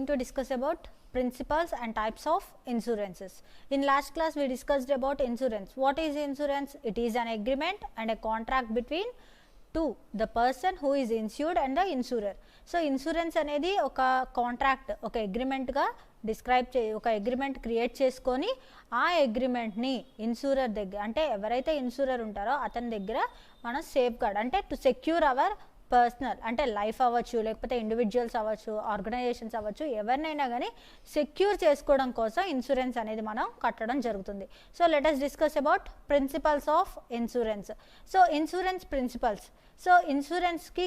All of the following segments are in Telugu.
going to discuss about principles and types of insurances. In last class we discussed about insurance. What is insurance? It is an agreement and a contract between two, the person who is insured and the insurer. So insurance అనేది ఒక కాంట్రాక్ట్, ఒక అగ్రిమెంట్గా డిస్క్రైబ్ ఒక అగ్రిమెంట్ క్రియేట్ చేసుకొని ఆ అగ్రిమెంట్ని ఇన్సూరర్ దగ్గర, అంటే ఎవరైతే ఇన్సూరర్ ఉంటారో అతని దగ్గర మనం సేఫ్ గార్డ్, అంటే టు సెక్యూర్ అవర్ పర్సనల్, అంటే లైఫ్ అవ్వచ్చు, లేకపోతే ఇండివిజువల్స్ అవ్వచ్చు, ఆర్గనైజేషన్స్ అవ్వచ్చు, ఎవరినైనా కానీ సెక్యూర్ చేసుకోవడం కోసం ఇన్సూరెన్స్ అనేది మనం కట్టడం జరుగుతుంది. So let us discuss about principles of insurance. So insurance principles. So ఇన్సూరెన్స్కి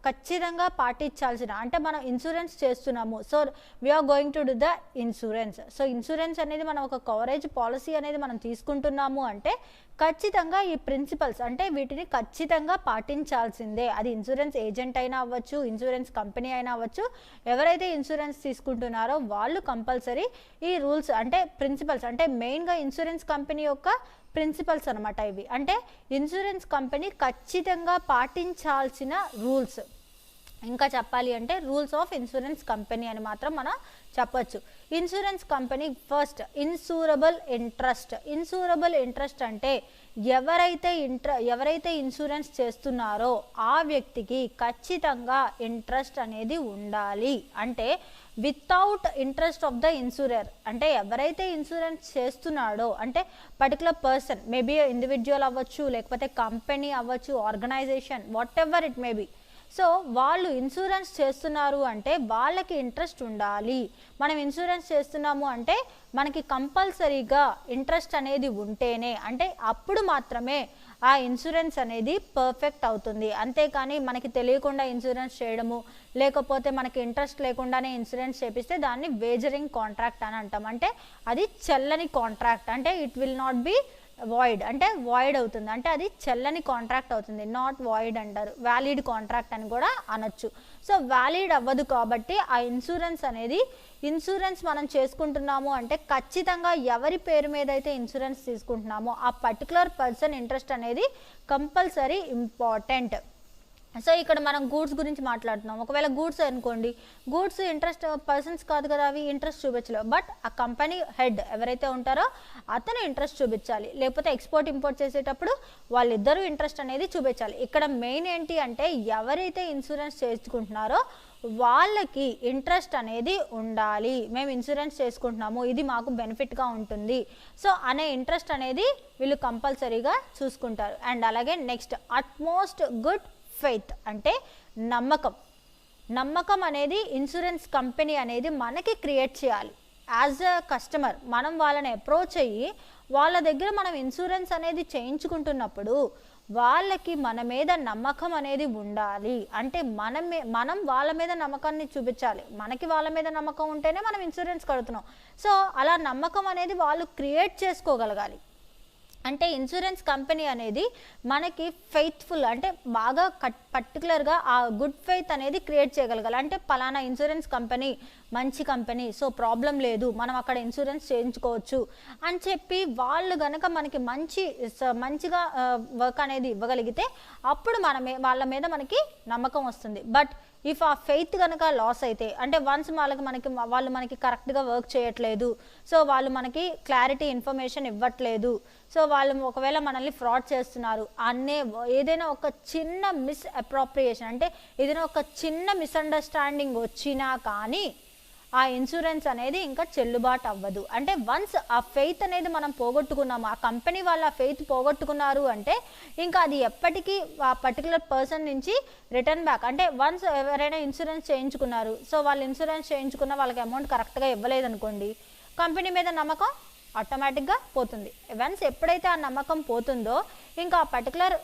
ఖచ్చితంగా పాటించాల్సిన, అంటే మనం ఇన్సూరెన్స్ చేస్తున్నాము, so we are going to do the insurance. So insurance అనేది మనం ఒక కవరేజ్ పాలసీ అనేది మనం తీసుకుంటున్నాము అంటే ఖచ్చితంగా ఈ ప్రిన్సిపల్స్, అంటే వీటిని ఖచ్చితంగా పాటించాల్సిందే. అది ఇన్సూరెన్స్ ఏజెంట్ అయినా అవ్వచ్చు, ఇన్సూరెన్స్ కంపెనీ అయినా అవ్వచ్చు, ఎవరైతే ఇన్సూరెన్స్ తీసుకుంటున్నారో వాళ్ళు కంపల్సరీ ఈ రూల్స్, అంటే ప్రిన్సిపల్స్, అంటే మెయిన్గా ఇన్సూరెన్స్ కంపెనీ యొక్క ప్రిన్సిపల్స్ అనమాట ఇవి. అంటే ఇన్సూరెన్స్ కంపెనీ ఖచ్చితంగా పాటించాల్సిన రూల్స్. ఇంకా చెప్పాలి అంటే రూల్స్ ఆఫ్ ఇన్సూరెన్స్ కంపెనీ అని మాత్రం మనం చెప్పచ్చు. Insurance company first insurable interest. Insurable interest అంటే ఎవరైతే ఇన్సూరెన్స్ చేస్తున్నారో ఆ వ్యక్తికి ఖచ్చితంగా ఇంట్రెస్ట్ అనేది ఉండాలి. అంటే without interest of the insurer, అంటే ఎవరైతే ఇన్సూరెన్స్ చేస్తున్నాడో, అంటే పర్టికులర్ పర్సన్, మేబీ ఇండివిజువల్ అవ్వచ్చు, లేకపోతే కంపెనీ అవ్వచ్చు, organization, whatever it maybe. So వాళ్ళు ఇన్సూరెన్స్ చేస్తున్నారు అంటే వాళ్ళకి ఇంట్రెస్ట్ ఉండాలి. మనం ఇన్సూరెన్స్ చేస్తున్నాము అంటే మనకి కంపల్సరీగా ఇంట్రెస్ట్ అనేది ఉంటేనే, అంటే అప్పుడు మాత్రమే ఆ ఇన్సూరెన్స్ అనేది పర్ఫెక్ట్ అవుతుంది. అంతేకాని మనకి తెలియకుండా ఇన్సూరెన్స్ చేయడము, లేకపోతే మనకి ఇంట్రెస్ట్ లేకుండానే ఇన్సూరెన్స్ చేపిస్తే దాన్ని వేజరింగ్ కాంట్రాక్ట్ అని అంటాం. అంటే అది చెల్లని కాంట్రాక్ట్, అంటే it will not be void, అంటే వాయిడ్ అవుతుంది, అంటే అది చెల్లని కాంట్రాక్ట్ అవుతుంది. నాట్ వాయిడ్ అంటారు, వ్యాలిడ్ కాంట్రాక్ట్ అని కూడా అనొచ్చు. సో వ్యాలిడ్ అవ్వదు కాబట్టి ఆ ఇన్సూరెన్స్ మనం చేసుకుంటున్నాము అంటే ఖచ్చితంగా ఎవరి పేరు మీద అయితే ఇన్సూరెన్స్ తీసుకుంటున్నామో ఆ పర్టికులర్ పర్సన్ ఇంట్రెస్ట్ అనేది కంపల్సరీ ఇంపార్టెంట్. సో ఇక్కడ మనం గూడ్స్ గురించి మాట్లాడుతున్నాం. ఒకవేళ గూడ్స్ అనుకోండి, గూడ్స్ ఇంట్రెస్ట్ పర్సన్స్ కాదు కదా, అవి ఇంట్రెస్ట్ చూపించలేవు. బట్ ఆ కంపెనీ హెడ్ ఎవరైతే ఉంటారో అతను ఇంట్రెస్ట్ చూపించాలి. లేకపోతే ఎక్స్పోర్ట్ ఇంపోర్ట్ చేసేటప్పుడు వాళ్ళిద్దరూ ఇంట్రెస్ట్ అనేది చూపించాలి. ఇక్కడ మెయిన్ ఏంటి అంటే ఎవరైతే ఇన్సూరెన్స్ చేసుకుంటున్నారో వాళ్ళకి ఇంట్రెస్ట్ అనేది ఉండాలి. మేము ఇన్సూరెన్స్ చేసుకుంటున్నాము, ఇది మాకు బెనిఫిట్గా ఉంటుంది, సో అనే ఇంట్రెస్ట్ అనేది వీళ్ళు కంపల్సరీగా చూసుకుంటారు. అండ్ అలాగే నెక్స్ట్ అట్మోస్ట్ గుడ్ ఫెయిత్, అంటే నమ్మకం అనేది ఇన్సూరెన్స్ కంపెనీ అనేది మనకి క్రియేట్ చేయాలి. యాజ్ అ కస్టమర్ మనం వాళ్ళని అప్రోచ్ అయ్యి వాళ్ళ దగ్గర మనం ఇన్సూరెన్స్ అనేది చేయించుకుంటున్నప్పుడు వాళ్ళకి మన మీద నమ్మకం అనేది ఉండాలి. అంటే మనం వాళ్ళ మీద నమ్మకాన్ని చూపించాలి. మనకి వాళ్ళ మీద నమ్మకం ఉంటేనే మనం ఇన్సూరెన్స్ కడుతున్నాం. సో అలా నమ్మకం అనేది వాళ్ళు క్రియేట్ చేసుకోగలగాలి. అంటే ఇన్సూరెన్స్ కంపెనీ అనేది మనకి ఫెయిత్ఫుల్, అంటే బాగా పర్టికులర్గా ఆ గుడ్ ఫెయిత్ అనేది క్రియేట్ చేయగలగాలి. అంటే పలానా ఇన్సూరెన్స్ కంపెనీ మంచి కంపెనీ, సో ప్రాబ్లం లేదు, మనం అక్కడ ఇన్సూరెన్స్ చేయించుకోవచ్చు అని చెప్పి వాళ్ళు కనుక మనకి మంచిగా వర్క్ అనేది ఇవ్వగలిగితే అప్పుడు వాళ్ళ మీద మనకి నమ్మకం వస్తుంది. బట్ ఇఫ్ ఆ ఫెయిత్ కనుక లాస్ అయితే, అంటే వన్స్ వాళ్ళు మనకి కరెక్ట్గా వర్క్ చేయట్లేదు, సో వాళ్ళు మనకి క్లారిటీ ఇన్ఫర్మేషన్ ఇవ్వట్లేదు, సో వాళ్ళు ఒకవేళ మనల్ని ఫ్రాడ్ చేస్తున్నారు అనే ఏదైనా ఒక చిన్న మిస్అప్రోప్రియేషన్, అంటే ఏదైనా ఒక చిన్న మిస్అండర్స్టాండింగ్ వచ్చినా కానీ ఆ ఇన్సూరెన్స్ అనేది ఇంకా చెల్లుబాటు అవ్వదు. అంటే వన్స్ ఆ ఫెయిత్ అనేది మనం పోగొట్టుకున్నాము, ఆ కంపెనీ వాళ్ళ ఫెయిత్ పోగొట్టుకున్నారు అంటే ఇంకా అది ఎప్పటికీ ఆ పర్టికులర్ పర్సన్ నుంచి రిటర్న్ బ్యాక్, అంటే వన్స్ ఎవరైనా ఇన్సూరెన్స్ చేయించుకున్నారు, సో వాళ్ళు ఇన్సూరెన్స్ చేయించుకున్న వాళ్ళకి అమౌంట్ కరెక్ట్గా ఇవ్వలేదనుకోండి, కంపెనీ మీద నమ్మకం ఆటోమేటిక్గా పోతుంది. వన్స్ ఎప్పుడైతే ఆ నమ్మకం పోతుందో ఇంకా ఆ పర్టికులర్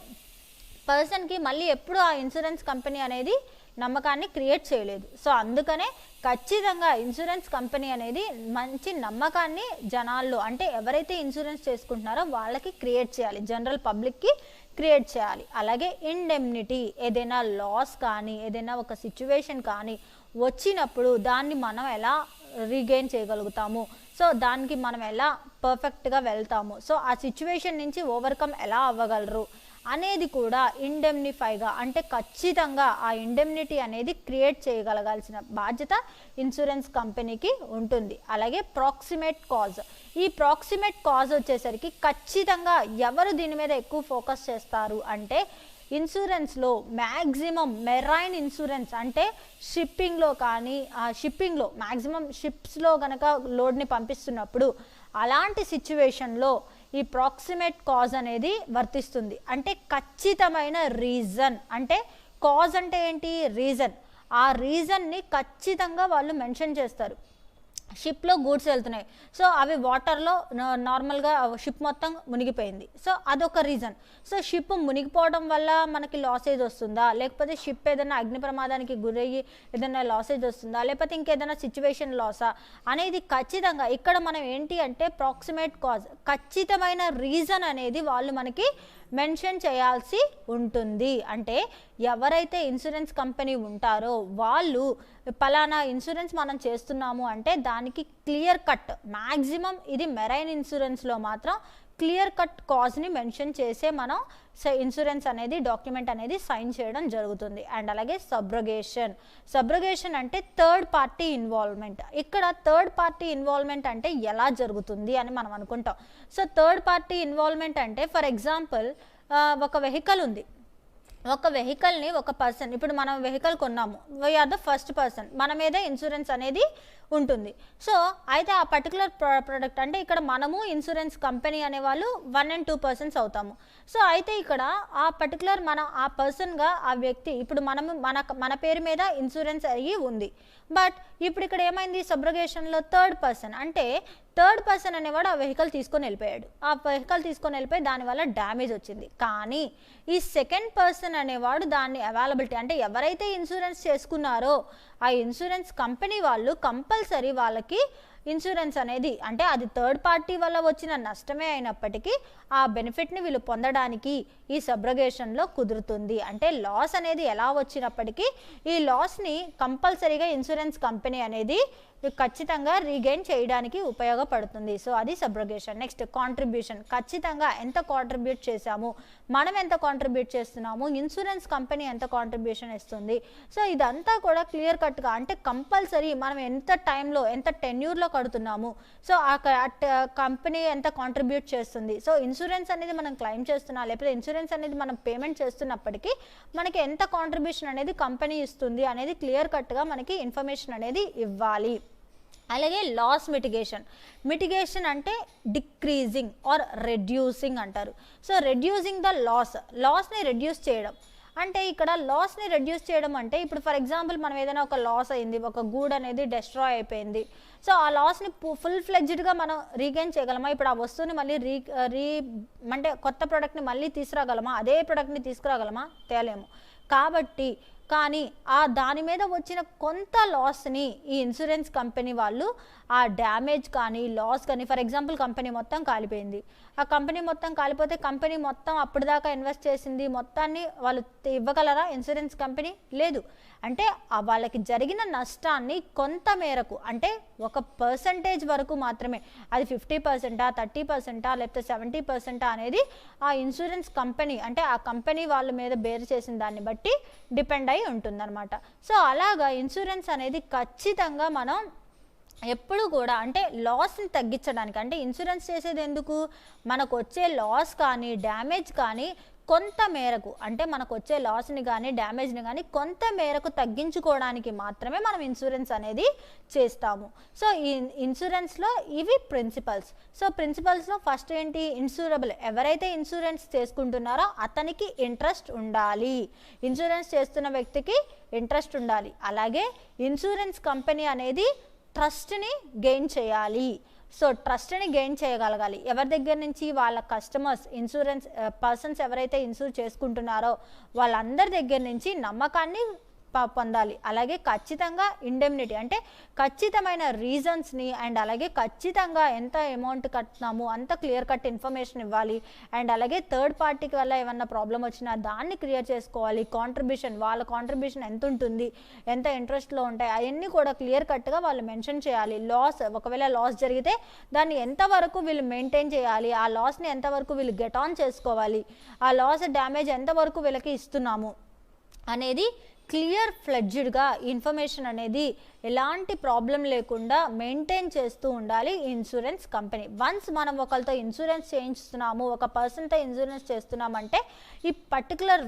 పర్సన్కి మళ్ళీ ఎప్పుడు ఆ ఇన్సూరెన్స్ కంపెనీ అనేది నమ్మకాన్ని క్రియేట్ చేయలేదు. సో అందుకనే ఖచ్చితంగా ఇన్సూరెన్స్ కంపెనీ అనేది మంచి నమ్మకాన్ని జనాల్లో, అంటే ఎవరైతే ఇన్సూరెన్స్ చేసుకుంటున్నారో వాళ్ళకి క్రియేట్ చేయాలి, జనరల్ పబ్లిక్కి క్రియేట్ చేయాలి. అలాగే ఇండెమ్నిటీ, ఏదైనా లాస్ కానీ ఏదైనా ఒక సిచ్యువేషన్ కానీ వచ్చినప్పుడు దాన్ని మనం ఎలా రీగెయిన్ చేయగలుగుతాము, సో దానికి మనం ఎలా పర్ఫెక్ట్గా వెళ్తాము, సో ఆ సిచ్యువేషన్ నుంచి ఓవర్కమ్ ఎలా అవ్వగలరు అనేది కూడా ఇండెమ్నిఫైగా అంటే ఖచ్చితంగా ఆ ఇండెమ్నిటీ అనేది క్రియేట్ చేయగలగాల్సిన బాధ్యత ఇన్సూరెన్స్ కంపెనీకి ఉంటుంది. అలాగే ప్రాక్సిమేట్ కాజ్, ఈ ప్రాక్సిమేట్ కాజ్ వచ్చేసరికి ఖచ్చితంగా ఎవరు దీని మీద ఎక్కువ ఫోకస్ చేస్తారు అంటే ఇన్సూరెన్స్లో మ్యాక్సిమం మెరైన్ ఇన్సూరెన్స్ అంటే షిప్పింగ్లో కానీ షిప్పింగ్లో మ్యాక్సిమం షిప్స్లో కనుక లోడ్ని పంపిస్తున్నప్పుడు అలాంటి సిచ్యువేషన్లో ఈ ప్రాక్సిమేట్ కాజ్ అనేది వర్తిస్తుంది. అంటే ఖచ్చితమైన రీజన్, అంటే కాజ్ అంటే ఏంటి, రీజన్, ఆ రీజన్ని ఖచ్చితంగా వాళ్ళు మెన్షన్ చేస్తారు. షిప్లో గూడ్స్ వెళ్తున్నాయి, సో అవి వాటర్లో నార్మల్గా షిప్ మొత్తం మునిగిపోయింది, సో అదొక రీజన్. సో షిప్ మునిగిపోవడం వల్ల మనకి లాసేజ్ వస్తుందా, లేకపోతే షిప్ ఏదైనా అగ్ని ప్రమాదానికి గురయ్యి ఏదైనా లాసేజ్ వస్తుందా, లేకపోతే ఇంకేదైనా సిచ్యువేషన్ లాసా అనేది ఖచ్చితంగా ఇక్కడ మనం ఏంటి అంటే ప్రాక్సిమేట్ కాజ్, ఖచ్చితమైన రీజన్ అనేది వాళ్ళు మనకి మెన్షన్ చేయాల్సి ఉంటుంది. అంటే ఎవరైతే ఇన్సూరెన్స్ కంపెనీ ఉంటారో వాళ్ళు పలానా ఇన్సూరెన్స్ మనం చేస్తున్నాము అంటే దానికి క్లియర్ కట్, మ్యాక్సిమం ఇది మెరైన్ ఇన్సూరెన్స్లో మాత్రం క్లియర్ కట్ కాజ్ని మెన్షన్ చేసే మనం ఇన్సూరెన్స్ అనేది డాక్యుమెంట్ అనేది సైన్ చేయడం జరుగుతుంది. అండ్ అలాగే సబ్రగేషన్, సబ్రగేషన్ అంటే థర్డ్ పార్టీ ఇన్వాల్వ్మెంట్. ఇక్కడ థర్డ్ పార్టీ ఇన్వాల్వ్మెంట్ అంటే ఎలా జరుగుతుంది అని మనం అనుకుంటాం. సో థర్డ్ పార్టీ ఇన్వాల్వ్మెంట్ అంటే ఫర్ ఎగ్జాంపుల్ ఒక వెహికల్ ఉంది, ఒక వెహికల్ని ఒక పర్సన్, ఇప్పుడు మనం వెహికల్ కొన్నాము, వీఆర్ ద ఫస్ట్ పర్సన్, మన మీద ఇన్సూరెన్స్ అనేది ఉంటుంది. సో అయితే ఆ పర్టికులర్ ప్రోడక్ట్ అంటే ఇక్కడ మనము ఇన్సూరెన్స్ కంపెనీ అనేవాళ్ళు 1 and 2 persons అవుతాము. సో అయితే ఇక్కడ ఆ పర్టికులర్ మన ఆ పర్సన్గా ఆ వ్యక్తి ఇప్పుడు మనము మన పేరు మీద ఇన్సూరెన్స్ అయ్యి ఉంది. బట్ ఇప్పుడు ఇక్కడ ఏమైంది, సబ్రగేషన్లో థర్డ్ పర్సన్ అంటే థర్డ్ పర్సన్ అనేవాడు ఆ వెహికల్ తీసుకొని వెళ్ళిపోయాడు, ఆ వెహికల్ తీసుకొని వెళ్ళిపోయి దానివల్ల డ్యామేజ్ వచ్చింది. కానీ ఈ సెకండ్ పర్సన్ అనేవాడు దాన్ని అవైలబిలిటీ అంటే ఎవరైతే ఇన్సూరెన్స్ చేసుకున్నారో ఆ ఇన్సూరెన్స్ కంపెనీ వాళ్ళు కంపల్సరీ వాళ్ళకి ఇన్సూరెన్స్ అనేది అంటే అది థర్డ్ పార్టీ వల్ల వచ్చిన నష్టమే అయినప్పటికీ ఆ బెనిఫిట్ని వీళ్ళు పొందడానికి ఈ సబ్రగేషన్లో కుదురుతుంది. అంటే లాస్ అనేది ఎలా వచ్చినప్పటికీ ఈ లాస్ని కంపల్సరీగా ఇన్సూరెన్స్ కంపెనీ అనేది ఖచ్చితంగా రీగెయిన్ చేయడానికి ఉపయోగపడుతుంది. సో అది సబ్రగేషన్. నెక్స్ట్ కాంట్రిబ్యూషన్, ఖచ్చితంగా ఎంత కాంట్రిబ్యూట్ చేశాము, మనం ఎంత కాంట్రిబ్యూట్ చేస్తున్నాము, ఇన్సూరెన్స్ కంపెనీ ఎంత కాంట్రిబ్యూషన్ ఇస్తుంది. సో ఇదంతా కూడా క్లియర్ కట్గా అంటే కంపల్సరీ మనం ఎంత టైంలో ఎంత టెన్యూర్లో కడుతున్నాము, సో ఆ కంపెనీ ఎంత కాంట్రిబ్యూట్ చేస్తుంది, సో ఇన్సూరెన్స్ అనేది మనం క్లెయిమ్ చేస్తున్నా లేకపోతే ఇన్సూరెన్స్ అనేది మనం పేమెంట్ చేస్తున్నప్పటికీ మనకి ఎంత కాంట్రిబ్యూషన్ అనేది కంపెనీ ఇస్తుంది అనేది క్లియర్ కట్గా మనకి ఇన్ఫర్మేషన్ అనేది ఇవ్వాలి. అలాగే లాస్ మిటిగేషన్, మిటిగేషన్ అంటే డిక్రీజింగ్ ఆర్ రెడ్యూసింగ్ అంటారు. సో రెడ్యూసింగ్ ద లాస్ని రెడ్యూస్ చేయడం అంటే ఇక్కడ లాస్ని రెడ్యూస్ చేయడం అంటే ఇప్పుడు ఫర్ ఎగ్జాంపుల్ మనం ఏదైనా ఒక లాస్ అయింది, ఒక గూడ్ అనేది డెస్ట్రాయ్ అయిపోయింది, సో ఆ లాస్ని ఫుల్ ఫ్లెడ్జ్డ్గా మనం రీగెయిన్ చేయగలమా, ఇప్పుడు ఆ వస్తువుని మళ్ళీ అంటే కొత్త ప్రోడక్ట్ని మళ్ళీ తీసుకురాగలమా, అదే ప్రోడక్ట్ని తీసుకురాగలమా, తేలేము. కాబట్టి కానీ ఆ దాని మీద వచ్చిన కొంత లాస్ని ఈ ఇన్సూరెన్స్ కంపెనీ వాళ్ళు ఆ డ్యామేజ్ కానీ లాస్ కానీ ఫర్ ఎగ్జాంపుల్ కంపెనీ మొత్తం కాలిపోయింది, ఆ కంపెనీ మొత్తం కాలిపోతే కంపెనీ మొత్తం అప్పటిదాకా ఇన్వెస్ట్ చేసింది మొత్తాన్ని వాళ్ళు ఇవ్వగలరా ఇన్సూరెన్స్ కంపెనీ? లేదు. అంటే వాళ్ళకి జరిగిన నష్టాన్ని కొంత మేరకు అంటే ఒక పర్సంటేజ్ వరకు మాత్రమే, అది 50%, 30%, లేకపోతే 70% అనేది ఆ ఇన్సూరెన్స్ కంపెనీ అంటే ఆ కంపెనీ వాళ్ళ మీద బేర్ చేసిన దాన్ని బట్టి డిపెండ్ అయి ఉంటుందన్నమాట. సో అలాగా ఇన్సూరెన్స్ అనేది ఖచ్చితంగా మనం ఎప్పుడు కూడా అంటే లాస్ని తగ్గించడానికి అంటే ఇన్సూరెన్స్ చేసేది ఎందుకు, మనకు వచ్చే లాస్ కానీ డ్యామేజ్ కానీ కొంత మేరకు అంటే మనకు వచ్చే లాస్ని కానీ డ్యామేజ్ని కానీ కొంత మేరకు తగ్గించుకోవడానికి మాత్రమే మనం ఇన్సూరెన్స్ అనేది చేస్తాము. సో ఈ ఇన్సూరెన్స్లో ఇవి ప్రిన్సిపల్స్. సో ప్రిన్సిపల్స్లో ఫస్ట్ ఏంటి, ఇన్సూరబుల్, ఎవరైతే ఇన్సూరెన్స్ చేసుకుంటున్నారో అతనికి ఇంట్రెస్ట్ ఉండాలి, ఇన్సూరెన్స్ చేస్తున్న వ్యక్తికి ఇంట్రెస్ట్ ఉండాలి. అలాగే ఇన్సూరెన్స్ కంపెనీ అనేది ట్రస్ట్ని గెయిన్ చేయాలి. సో ట్రస్ట్ని గెయిన్ చేయగలగాలి ఎవరి దగ్గర నుంచి, వాళ్ళ కస్టమర్స్ ఇన్సూరెన్స్ పర్సన్స్ ఎవరైతే ఇన్సూర్ చేసుకుంటున్నారో వాళ్ళందరి దగ్గర నుంచి నమ్మకాన్ని పొందాలి. అలాగే ఖచ్చితంగా ఇండెమ్నిటీ అంటే ఖచ్చితమైన రీజన్స్ని అండ్ అలాగే ఖచ్చితంగా ఎంత అమౌంట్ కట్టినాము అంత క్లియర్ కట్ ఇన్ఫర్మేషన్ ఇవ్వాలి. అండ్ అలాగే థర్డ్ పార్టీకి వల్ల ఏమన్నా ప్రాబ్లం వచ్చినా దాన్ని క్లియర్ చేసుకోవాలి. కాంట్రిబ్యూషన్, వాళ్ళ కాంట్రిబ్యూషన్ ఎంత ఉంటుంది, ఎంత ఇంట్రెస్ట్లో ఉంటాయి, అవన్నీ కూడా క్లియర్ కట్గా వాళ్ళు మెన్షన్ చేయాలి. లాస్, ఒకవేళ లాస్ జరిగితే దాన్ని ఎంతవరకు వీళ్ళు మెయింటైన్ చేయాలి, ఆ లాస్ని ఎంతవరకు వీళ్ళు గెట్ ఆన్ చేసుకోవాలి, ఆ లాస్ డ్యామేజ్ ఎంతవరకు వీళ్ళకి ఇస్తున్నాము అనేది క్లియర్ ఫ్లెడ్జ్డ్గా ఇన్ఫర్మేషన్ అనేది ఎలాంటి ప్రాబ్లం లేకుండా మెయింటైన్ చేస్తూ ఉండాలి ఇన్సూరెన్స్ కంపెనీ. వన్స్ మనం ఒకరితో ఇన్సూరెన్స్ చేయించుతున్నాము, ఒక పర్సన్తో ఇన్సూరెన్స్ చేస్తున్నామంటే ఈ పర్టికులర్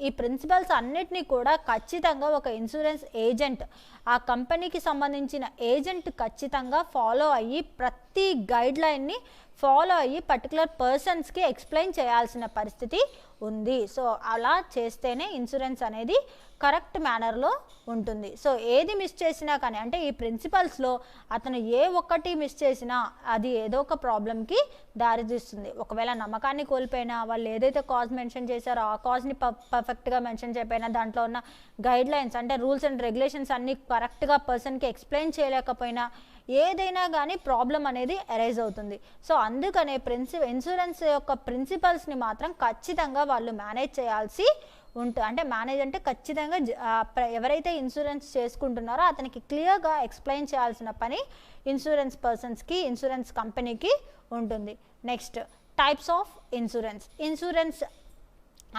ఈ ప్రిన్సిపల్స్ అన్నిటినీ కూడా ఖచ్చితంగా ఒక ఇన్సూరెన్స్ ఏజెంట్, ఆ కంపెనీకి సంబంధించిన ఏజెంట్ ఖచ్చితంగా ఫాలో అయ్యి ప్రతి గైడ్ లైన్ని ఫాలో అయ్యి పర్టికులర్ పర్సన్స్కి ఎక్స్ప్లెయిన్ చేయాల్సిన పరిస్థితి ఉంది. సో అలా చేస్తేనే ఇన్సూరెన్స్ అనేది కరెక్ట్ మేనర్లో ఉంటుంది. సో ఏది మిస్ చేసినా కానీ, అంటే ఈ ప్రిన్సిపల్స్లో అతను ఏ ఒక్కటి మిస్ చేసినా అది ఏదో ఒక ప్రాబ్లంకి దారితీస్తుంది. ఒకవేళ నమ్మకాన్ని కోల్పోయినా, వాళ్ళు ఏదైతే కాజ్ మెన్షన్ చేశారో ఆ కాజ్ని పర్ఫెక్ట్గా మెన్షన్ చేయకపోయినా, దాంట్లో ఉన్న గైడ్ లైన్స్ అంటే రూల్స్ అండ్ రెగ్యులేషన్స్ అన్నీ కరెక్ట్గా పర్సన్కి ఎక్స్ప్లెయిన్ చేయలేకపోయినా, ఏదైనా కానీ ప్రాబ్లం అనేది అరైజ్ అవుతుంది. సో అందుకనే ఇన్సూరెన్స్ యొక్క ప్రిన్సిపల్స్ని మాత్రం ఖచ్చితంగా వాళ్ళు మేనేజ్ చేయాల్సి ఉంటుంది. అంటే మేనేజ్ అంటే ఖచ్చితంగా ఎవరైతే ఇన్సూరెన్స్ చేసుకుంటున్నారో అతనికి క్లియర్గా ఎక్స్ప్లెయిన్ చేయాల్సిన పని ఇన్సూరెన్స్ పర్సన్స్కి, ఇన్సూరెన్స్ కంపెనీకి ఉంటుంది. నెక్స్ట్, టైప్స్ ఆఫ్ ఇన్సూరెన్స్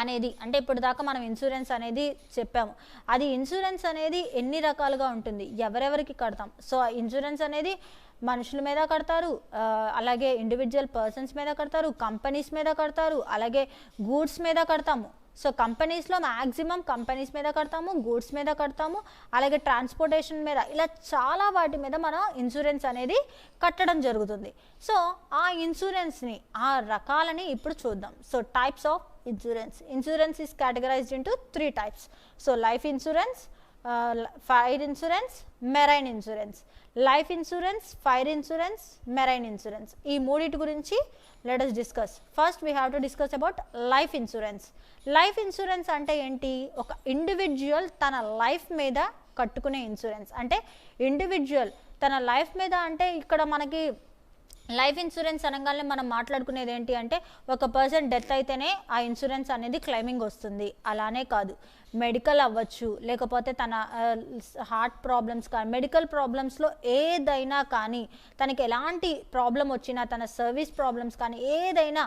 అనేది అంటే ఇప్పుడు దాకా మనం ఇన్సూరెన్స్ అనేది చెప్పాము. అది ఇన్సూరెన్స్ అనేది ఎన్ని రకాలుగా ఉంటుంది, ఎవరెవరికి కడతాం. సో ఇన్సూరెన్స్ అనేది మనుషుల మీద కడతారు, అలాగే ఇండివిజువల్ పర్సన్స్ మీద కడతారు, కంపెనీస్ మీద కడతారు, అలాగే గూడ్స్ మీద కడతాము. సో కంపెనీస్లో మ్యాక్సిమం కంపెనీస్ మీద కడతాము, గూడ్స్ మీద కడతాము, అలాగే ట్రాన్స్పోర్టేషన్ మీద, ఇలా చాలా వాటి మీద మనం ఇన్సూరెన్స్ అనేది కట్టడం జరుగుతుంది. సో ఆ ఇన్సూరెన్స్ని, ఆ రకాలని ఇప్పుడు చూద్దాం. So types of insurance is categorised into 3 types. So life insurance, fire insurance, marine insurance. Life insurance, fire insurance, marine insurance, ఈ మూడింటి గురించి let us discuss. First we have to discuss about life insurance. Life insurance అంటే ఏంటి? ఒక ఇండివిజువల్ తన లైఫ్ మీద కట్టుకునే ఇన్సూరెన్స్. అంటే ఇండివిజువల్ తన లైఫ్ మీద, అంటే ఇక్కడ మనకి లైఫ్ ఇన్సూరెన్స్ అనగానే మనం మాట్లాడుకునేది ఏంటి అంటే ఒక పర్సన్ డెత్ అయితేనే ఆ ఇన్సూరెన్స్ అనేది క్లెయిమింగ్ వస్తుంది. అలానే కాదు, మెడికల్ అవ్వచ్చు, లేకపోతే తన హార్ట్ ప్రాబ్లమ్స్ కానీ, మెడికల్ ప్రాబ్లమ్స్లో ఏదైనా కానీ, తనకి ఎలాంటి ప్రాబ్లం వచ్చినా, తన సర్వీస్ ప్రాబ్లమ్స్ కానీ, ఏదైనా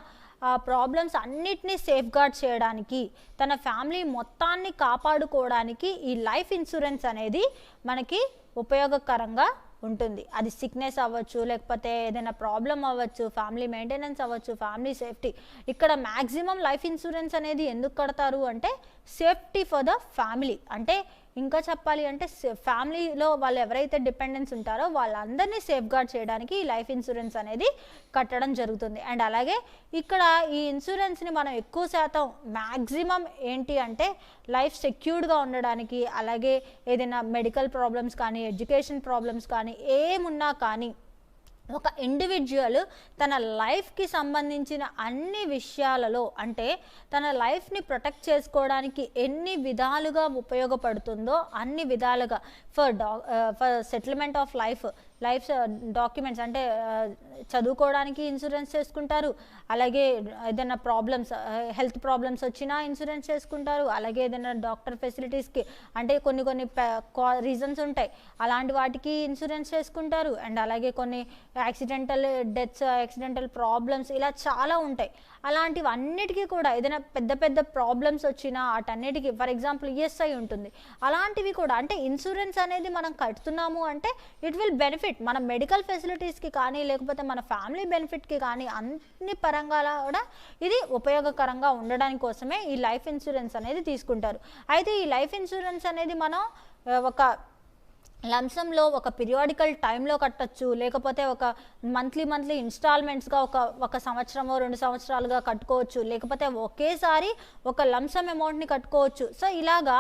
ఆ ప్రాబ్లమ్స్ అన్నిటినీ సేఫ్ గార్డ్ చేయడానికి, తన ఫ్యామిలీ మొత్తాన్ని కాపాడుకోవడానికి ఈ లైఫ్ ఇన్సూరెన్స్ అనేది మనకి ఉపయోగకరంగా ఉంటుంది. అది సిక్నెస్ అవ్వచ్చు, లేకపోతే ఏదైనా ప్రాబ్లం అవ్వచ్చు, ఫ్యామిలీ మెయింటెనెన్స్ అవ్వచ్చు, ఫ్యామిలీ సేఫ్టీ. ఇక్కడ మ్యాక్సిమం లైఫ్ ఇన్సూరెన్స్ అనేది ఎందుకు కడతారు అంటే సేఫ్టీ ఫర్ ద ఫ్యామిలీ. అంటే ఇంకా చెప్పాలి అంటే ఫ్యామిలీలో వాళ్ళు ఎవరైతే డిపెండెన్స్ ఉంటారో వాళ్ళందరినీ సేఫ్ గార్డ్ చేయడానికి ఈ లైఫ్ ఇన్సూరెన్స్ అనేది కట్టడం జరుగుతుంది. అండ్ అలాగే ఇక్కడ ఈ ఇన్సూరెన్స్ని మనం ఎక్కువ శాతం మ్యాక్సిమం ఏంటి అంటే లైఫ్ సెక్యూర్డ్గా ఉండడానికి, అలాగే ఏదైనా మెడికల్ ప్రాబ్లమ్స్ కానీ, ఎడ్యుకేషన్ ప్రాబ్లమ్స్ కానీ, ఏమున్నా కానీ ఒక ఇండివిజువల్ తన లైఫ్కి సంబంధించిన అన్ని విషయాలలో, అంటే తన లైఫ్ని ప్రొటెక్ట్ చేసుకోవడానికి ఎన్ని విధాలుగా ఉపయోగపడుతుందో అన్ని విధాలుగా for settlement of life documents, అంటే చదువుకోవడానికి ఇన్సూరెన్స్ చేసుకుంటారు, అలాగే ఏదైనా ప్రాబ్లమ్స్, హెల్త్ ప్రాబ్లమ్స్ వచ్చినా ఇన్సూరెన్స్ చేసుకుంటారు, అలాగే ఏదైనా డాక్టర్ ఫెసిలిటీస్కి, అంటే కొన్ని రీజన్స్ ఉంటాయి అలాంటి వాటికి ఇన్సూరెన్స్ చేసుకుంటారు. అండ్ అలాగే కొన్ని యాక్సిడెంటల్ డెత్స్, యాక్సిడెంటల్ ప్రాబ్లమ్స్, ఇలా చాలా ఉంటాయి. అలాంటివన్నిటికీ కూడా ఏదైనా పెద్ద ప్రాబ్లమ్స్ వచ్చినా వాటన్నిటికీ, ఫర్ ఎగ్జాంపుల్ ఈఎస్ఐ ఉంటుంది, అలాంటివి కూడా. అంటే ఇన్సూరెన్స్ అనేది మనం కడుతున్నాము అంటే ఇట్ విల్ బెనిఫిట్ మన మెడికల్ ఫెసిలిటీస్కి కానీ, లేకపోతే మన ఫ్యామిలీ బెనిఫిట్కి కానీ, అన్ని పరంగా కూడా ఇది ఉపయోగకరంగా ఉండడానికి కోసమే ఈ లైఫ్ ఇన్సూరెన్స్ అనేది తీసుకుంటారు. అయితే ఈ లైఫ్ ఇన్సూరెన్స్ అనేది మనం ఒక లంసంలో ఒక పీరియాడికల్ టైంలో కట్టచ్చు, లేకపోతే ఒక మంత్లీ ఇన్స్టాల్మెంట్స్గా ఒక సంవత్సరమో 2 సంవత్సరాలుగా కట్టుకోవచ్చు, లేకపోతే ఒకేసారి ఒక లంసమ్ అమౌంట్ని కట్టుకోవచ్చు. సో ఇలాగా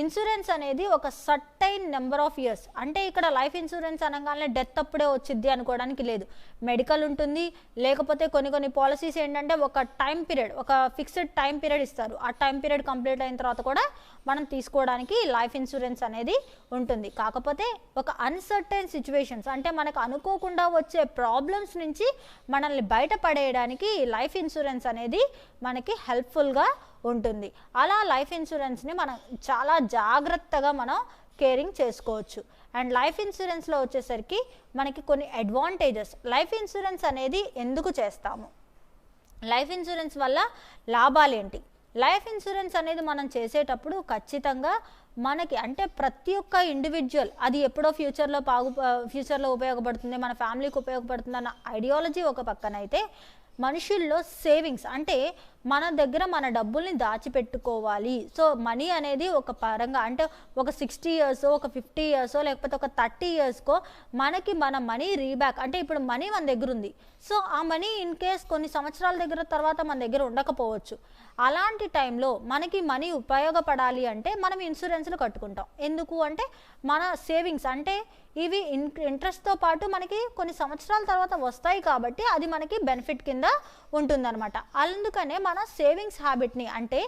ఇన్సూరెన్స్ అనేది ఒక సర్టైన్ నెంబర్ ఆఫ్ ఇయర్స్, అంటే ఇక్కడ లైఫ్ ఇన్సూరెన్స్ అనగానే డెత్ అప్పుడే వచ్చింది అనుకోవడానికి లేదు. మెడికల్ ఉంటుంది, లేకపోతే కొన్ని పాలసీస్ ఏంటంటే ఒక టైం పీరియడ్, ఒక ఫిక్స్డ్ టైం పీరియడ్ ఇస్తారు. ఆ టైం పీరియడ్ కంప్లీట్ అయిన తర్వాత కూడా మనం తీసుకోవడానికి లైఫ్ ఇన్సూరెన్స్ అనేది ఉంటుంది. కాకపోతే ఒక అన్సర్టైన్ సిచ్యువేషన్స్, అంటే మనకు అనుకోకుండా వచ్చే ప్రాబ్లమ్స్ నుంచి మనల్ని బయటపడేయడానికి లైఫ్ ఇన్సూరెన్స్ అనేది మనకి హెల్ప్ఫుల్గా ఉంటుంది. అలా లైఫ్ ఇన్సూరెన్స్ని మనం చాలా జాగ్రత్తగా మనం కేరింగ్ చేసుకోవచ్చు. అండ్ లైఫ్ ఇన్సూరెన్స్లో వచ్చేసరికి మనకి కొన్ని అడ్వాంటేజెస్. లైఫ్ ఇన్సూరెన్స్ అనేది ఎందుకు చేస్తాము, లైఫ్ ఇన్సూరెన్స్ వల్ల లాభాలు ఏంటి? లైఫ్ ఇన్సూరెన్స్ అనేది మనం చేసేటప్పుడు ఖచ్చితంగా మనకి, అంటే ప్రతి ఒక్క ఇండివిజువల్ అది ఎప్పుడో ఫ్యూచర్లో ఉపయోగపడుతుంది, మన ఫ్యామిలీకి ఉపయోగపడుతుంది అన్న ఐడియాలజీ ఒక పక్కన అయితే, మనుషుల్లో సేవింగ్స్, అంటే మన దగ్గర మన డబ్బుల్ని దాచిపెట్టుకోవాలి. సో మనీ అనేది ఒక పరంగా, అంటే ఒక 60 ఇయర్స్, ఒక 50 ఇయర్స్, లేకపోతే ఒక 30 ఇయర్స్కో మనకి మన మనీ రీబ్యాక్, అంటే ఇప్పుడు మనీ మన దగ్గర ఉంది, సో ఆ మనీ ఇన్ కేస్ కొన్ని సంవత్సరాల దగ్గర తర్వాత మన దగ్గర ఉండకపోవచ్చు. అలాంటి టైంలో మనకి మనీ ఉపయోగపడాలి అంటే మనం ఇన్సూరెన్స్లు కట్టుకుంటాం. ఎందుకు అంటే మన సేవింగ్స్, అంటే ఇవి ఇంట్రెస్ట్తో పాటు మనకి కొన్ని సంవత్సరాల తర్వాత వస్తాయి కాబట్టి అది మనకి బెనిఫిట్ కింద ఉంటుందన్నమాట. అందుకనే మన సేవింగ్స్ హ్యాబిట్ని, అంటే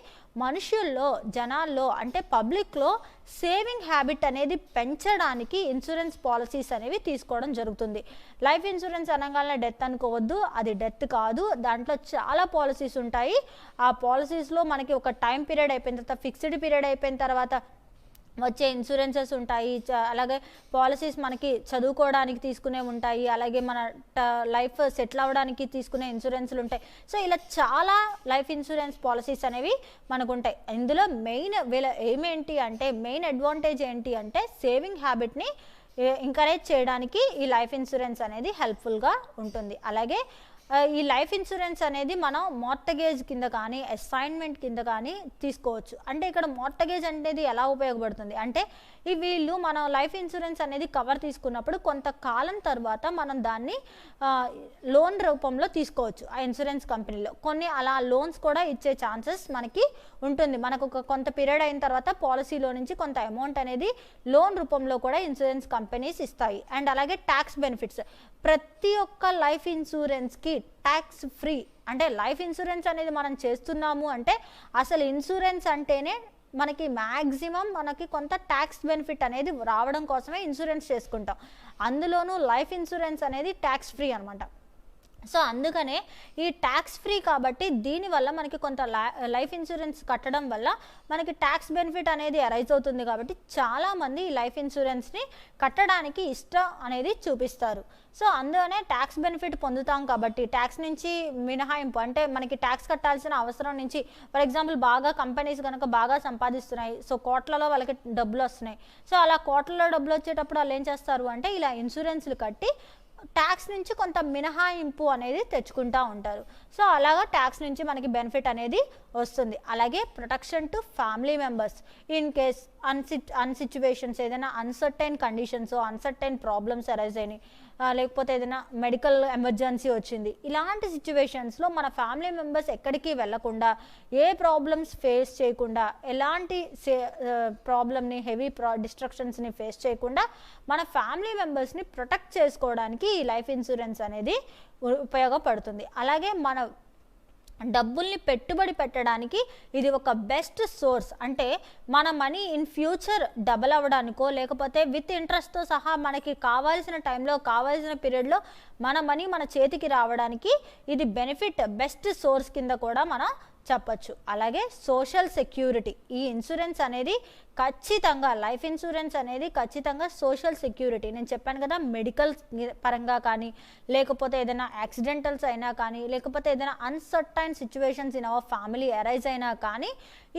మనుషుల్లో, జనాల్లో, అంటే పబ్లిక్లో సేవింగ్ హ్యాబిట్ అనేది పెంచడానికి ఇన్సూరెన్స్ పాలసీస్ అనేవి తీసుకోవడం జరుగుతుంది. లైఫ్ ఇన్సూరెన్స్ అనగానే డెత్ అనుకోవద్దు, అది డెత్ కాదు. దాంట్లో చాలా పాలసీస్ ఉంటాయి. ఆ పాలసీస్లో మనకి ఒక టైం పీరియడ్ అయిపోయిన తర్వాత, ఫిక్స్డ్ పీరియడ్ అయిపోయిన తర్వాత వచ్చే ఇన్సూరెన్సెస్ ఉంటాయి. అలాగే పాలసీస్ మనకి చదువుకోవడానికి తీసుకునే ఉంటాయి, అలాగే మన లైఫ్ సెటిల్ అవ్వడానికి తీసుకునే ఇన్సూరెన్స్లు ఉంటాయి. సో ఇలా చాలా లైఫ్ ఇన్సూరెన్స్ పాలసీస్ అనేవి మనకు ఉంటాయి. ఇందులో మెయిన్ మెయిన్ అడ్వాంటేజ్ ఏంటి అంటే సేవింగ్ హ్యాబిట్ని ఎంకరేజ్ చేయడానికి ఈ లైఫ్ ఇన్సూరెన్స్ అనేది హెల్ప్ఫుల్గా ఉంటుంది. అలాగే ఈ లైఫ్ ఇన్సూరెన్స్ అనేది మనం మార్టగేజ్ కింద కానీ అసైన్మెంట్ కింద కానీ తీసుకోవచ్చు. అంటే ఇక్కడ మార్టగేజ్ అనేది ఎలా ఉపయోగపడుతుంది అంటే, వీళ్ళు మనం లైఫ్ ఇన్సూరెన్స్ అనేది కవర్ తీసుకున్నప్పుడు కొంతకాలం తర్వాత మనం దాన్ని లోన్ రూపంలో తీసుకోవచ్చు. ఆ ఇన్సూరెన్స్ కంపెనీలో కొన్ని అలా లోన్స్ కూడా ఇచ్చే ఛాన్సెస్ మనకి ఉంటుంది. మనకు కొంత పీరియడ్ అయిన తర్వాత పాలసీలో నుంచి కొంత అమౌంట్ అనేది లోన్ రూపంలో కూడా ఇన్సూరెన్స్ కంపెనీస్ ఇస్తాయి. అండ్ అలాగే ట్యాక్స్ బెనిఫిట్స్, ప్రతి ఒక్క లైఫ్ ఇన్సూరెన్స్కి ట్యాక్స్ ఫ్రీ. అంటే లైఫ్ ఇన్సూరెన్స్ అనేది మనం చేస్తున్నాము అంటే అసలు ఇన్సూరెన్స్ అంటేనే మనకి మ్యాక్సిమం మనకి కొంత ట్యాక్స్ బెనిఫిట్ అనేది రావడం కోసమే ఇన్సూరెన్స్ చేసుకుంటాం. అందులోనూ లైఫ్ ఇన్సూరెన్స్ అనేది ట్యాక్స్ ఫ్రీ అనమాట. సో అందుకనే ఈ ట్యాక్స్ ఫ్రీ కాబట్టి దీనివల్ల మనకి కొంత లైఫ్ ఇన్సూరెన్స్ కట్టడం వల్ల మనకి ట్యాక్స్ బెనిఫిట్ అనేది అరైజ్ అవుతుంది. కాబట్టి చాలామంది ఈ లైఫ్ ఇన్సూరెన్స్ని కట్టడానికి ఇష్టం అనేది చూపిస్తారు. సో అందుకనే ట్యాక్స్ బెనిఫిట్ పొందుతాం కాబట్టి ట్యాక్స్ నుంచి మినహాయింపు, అంటే మనకి ట్యాక్స్ కట్టాల్సిన అవసరం నుంచి, ఫర్ ఎగ్జాంపుల్ బాగా కంపెనీస్ కనుక బాగా సంపాదిస్తున్నాయి, సో కోట్లలో వాళ్ళకి డబ్బులు వస్తున్నాయి. సో అలా కోట్లలో డబ్బులు వచ్చేటప్పుడు వాళ్ళు ఏం చేస్తారు అంటే ఇలా ఇన్సూరెన్స్లు కట్టి ట్యాక్స్ నుంచి కొంత మినహాయింపు అనేది తెచ్చుకుంటూ ఉంటారు. సో అలాగా ట్యాక్స్ నుంచి మనకి బెనిఫిట్ అనేది వస్తుంది. అలాగే protection to family members in case situations, ఏదైనా uncertain conditions, uncertain problems arise అయినాయి, లేకపోతే ఏదైనా మెడికల్ ఎమర్జెన్సీ వచ్చింది, ఇలాంటి సిచ్యువేషన్స్లో మన ఫ్యామిలీ మెంబర్స్ ఎక్కడికి వెళ్లకుండా, ఏ ప్రాబ్లమ్స్ ఫేస్ చేయకుండా, ఎలాంటి ప్రాబ్లమ్ని హెవీ డిస్ట్రక్షన్స్ని ఫేస్ చేయకుండా మన ఫ్యామిలీ మెంబర్స్ని ప్రొటెక్ట్ చేసుకోవడానికి ఈ లైఫ్ ఇన్సూరెన్స్ అనేది ఉపయోగపడుతుంది. అలాగే మన డబ్బుల్ని పెట్టుబడి పెట్టడానికి ఇది ఒక బెస్ట్ సోర్స్. అంటే మన మనీ ఇన్ ఫ్యూచర్ డబల్ అవ్వడానికో, లేకపోతే విత్ ఇంట్రెస్ట్తో సహా మనకి కావాల్సిన టైంలో కావాల్సిన పీరియడ్లో మన మనీ మన చేతికి రావడానికి ఇది బెస్ట్ సోర్స్ కింద కూడా మనం చెప్పచ్చు. అలాగే సోషల్ సెక్యూరిటీ, ఈ ఇన్సూరెన్స్ అనేది ఖచ్చితంగా, లైఫ్ ఇన్సూరెన్స్ అనేది ఖచ్చితంగా సోషల్ సెక్యూరిటీ. నేను చెప్పాను కదా, మెడికల్ పరంగా కానీ, లేకపోతే ఏదైనా యాక్సిడెంటల్స్ అయినా కానీ, లేకపోతే ఏదైనా uncertain situations in our family arise అయినా కానీ,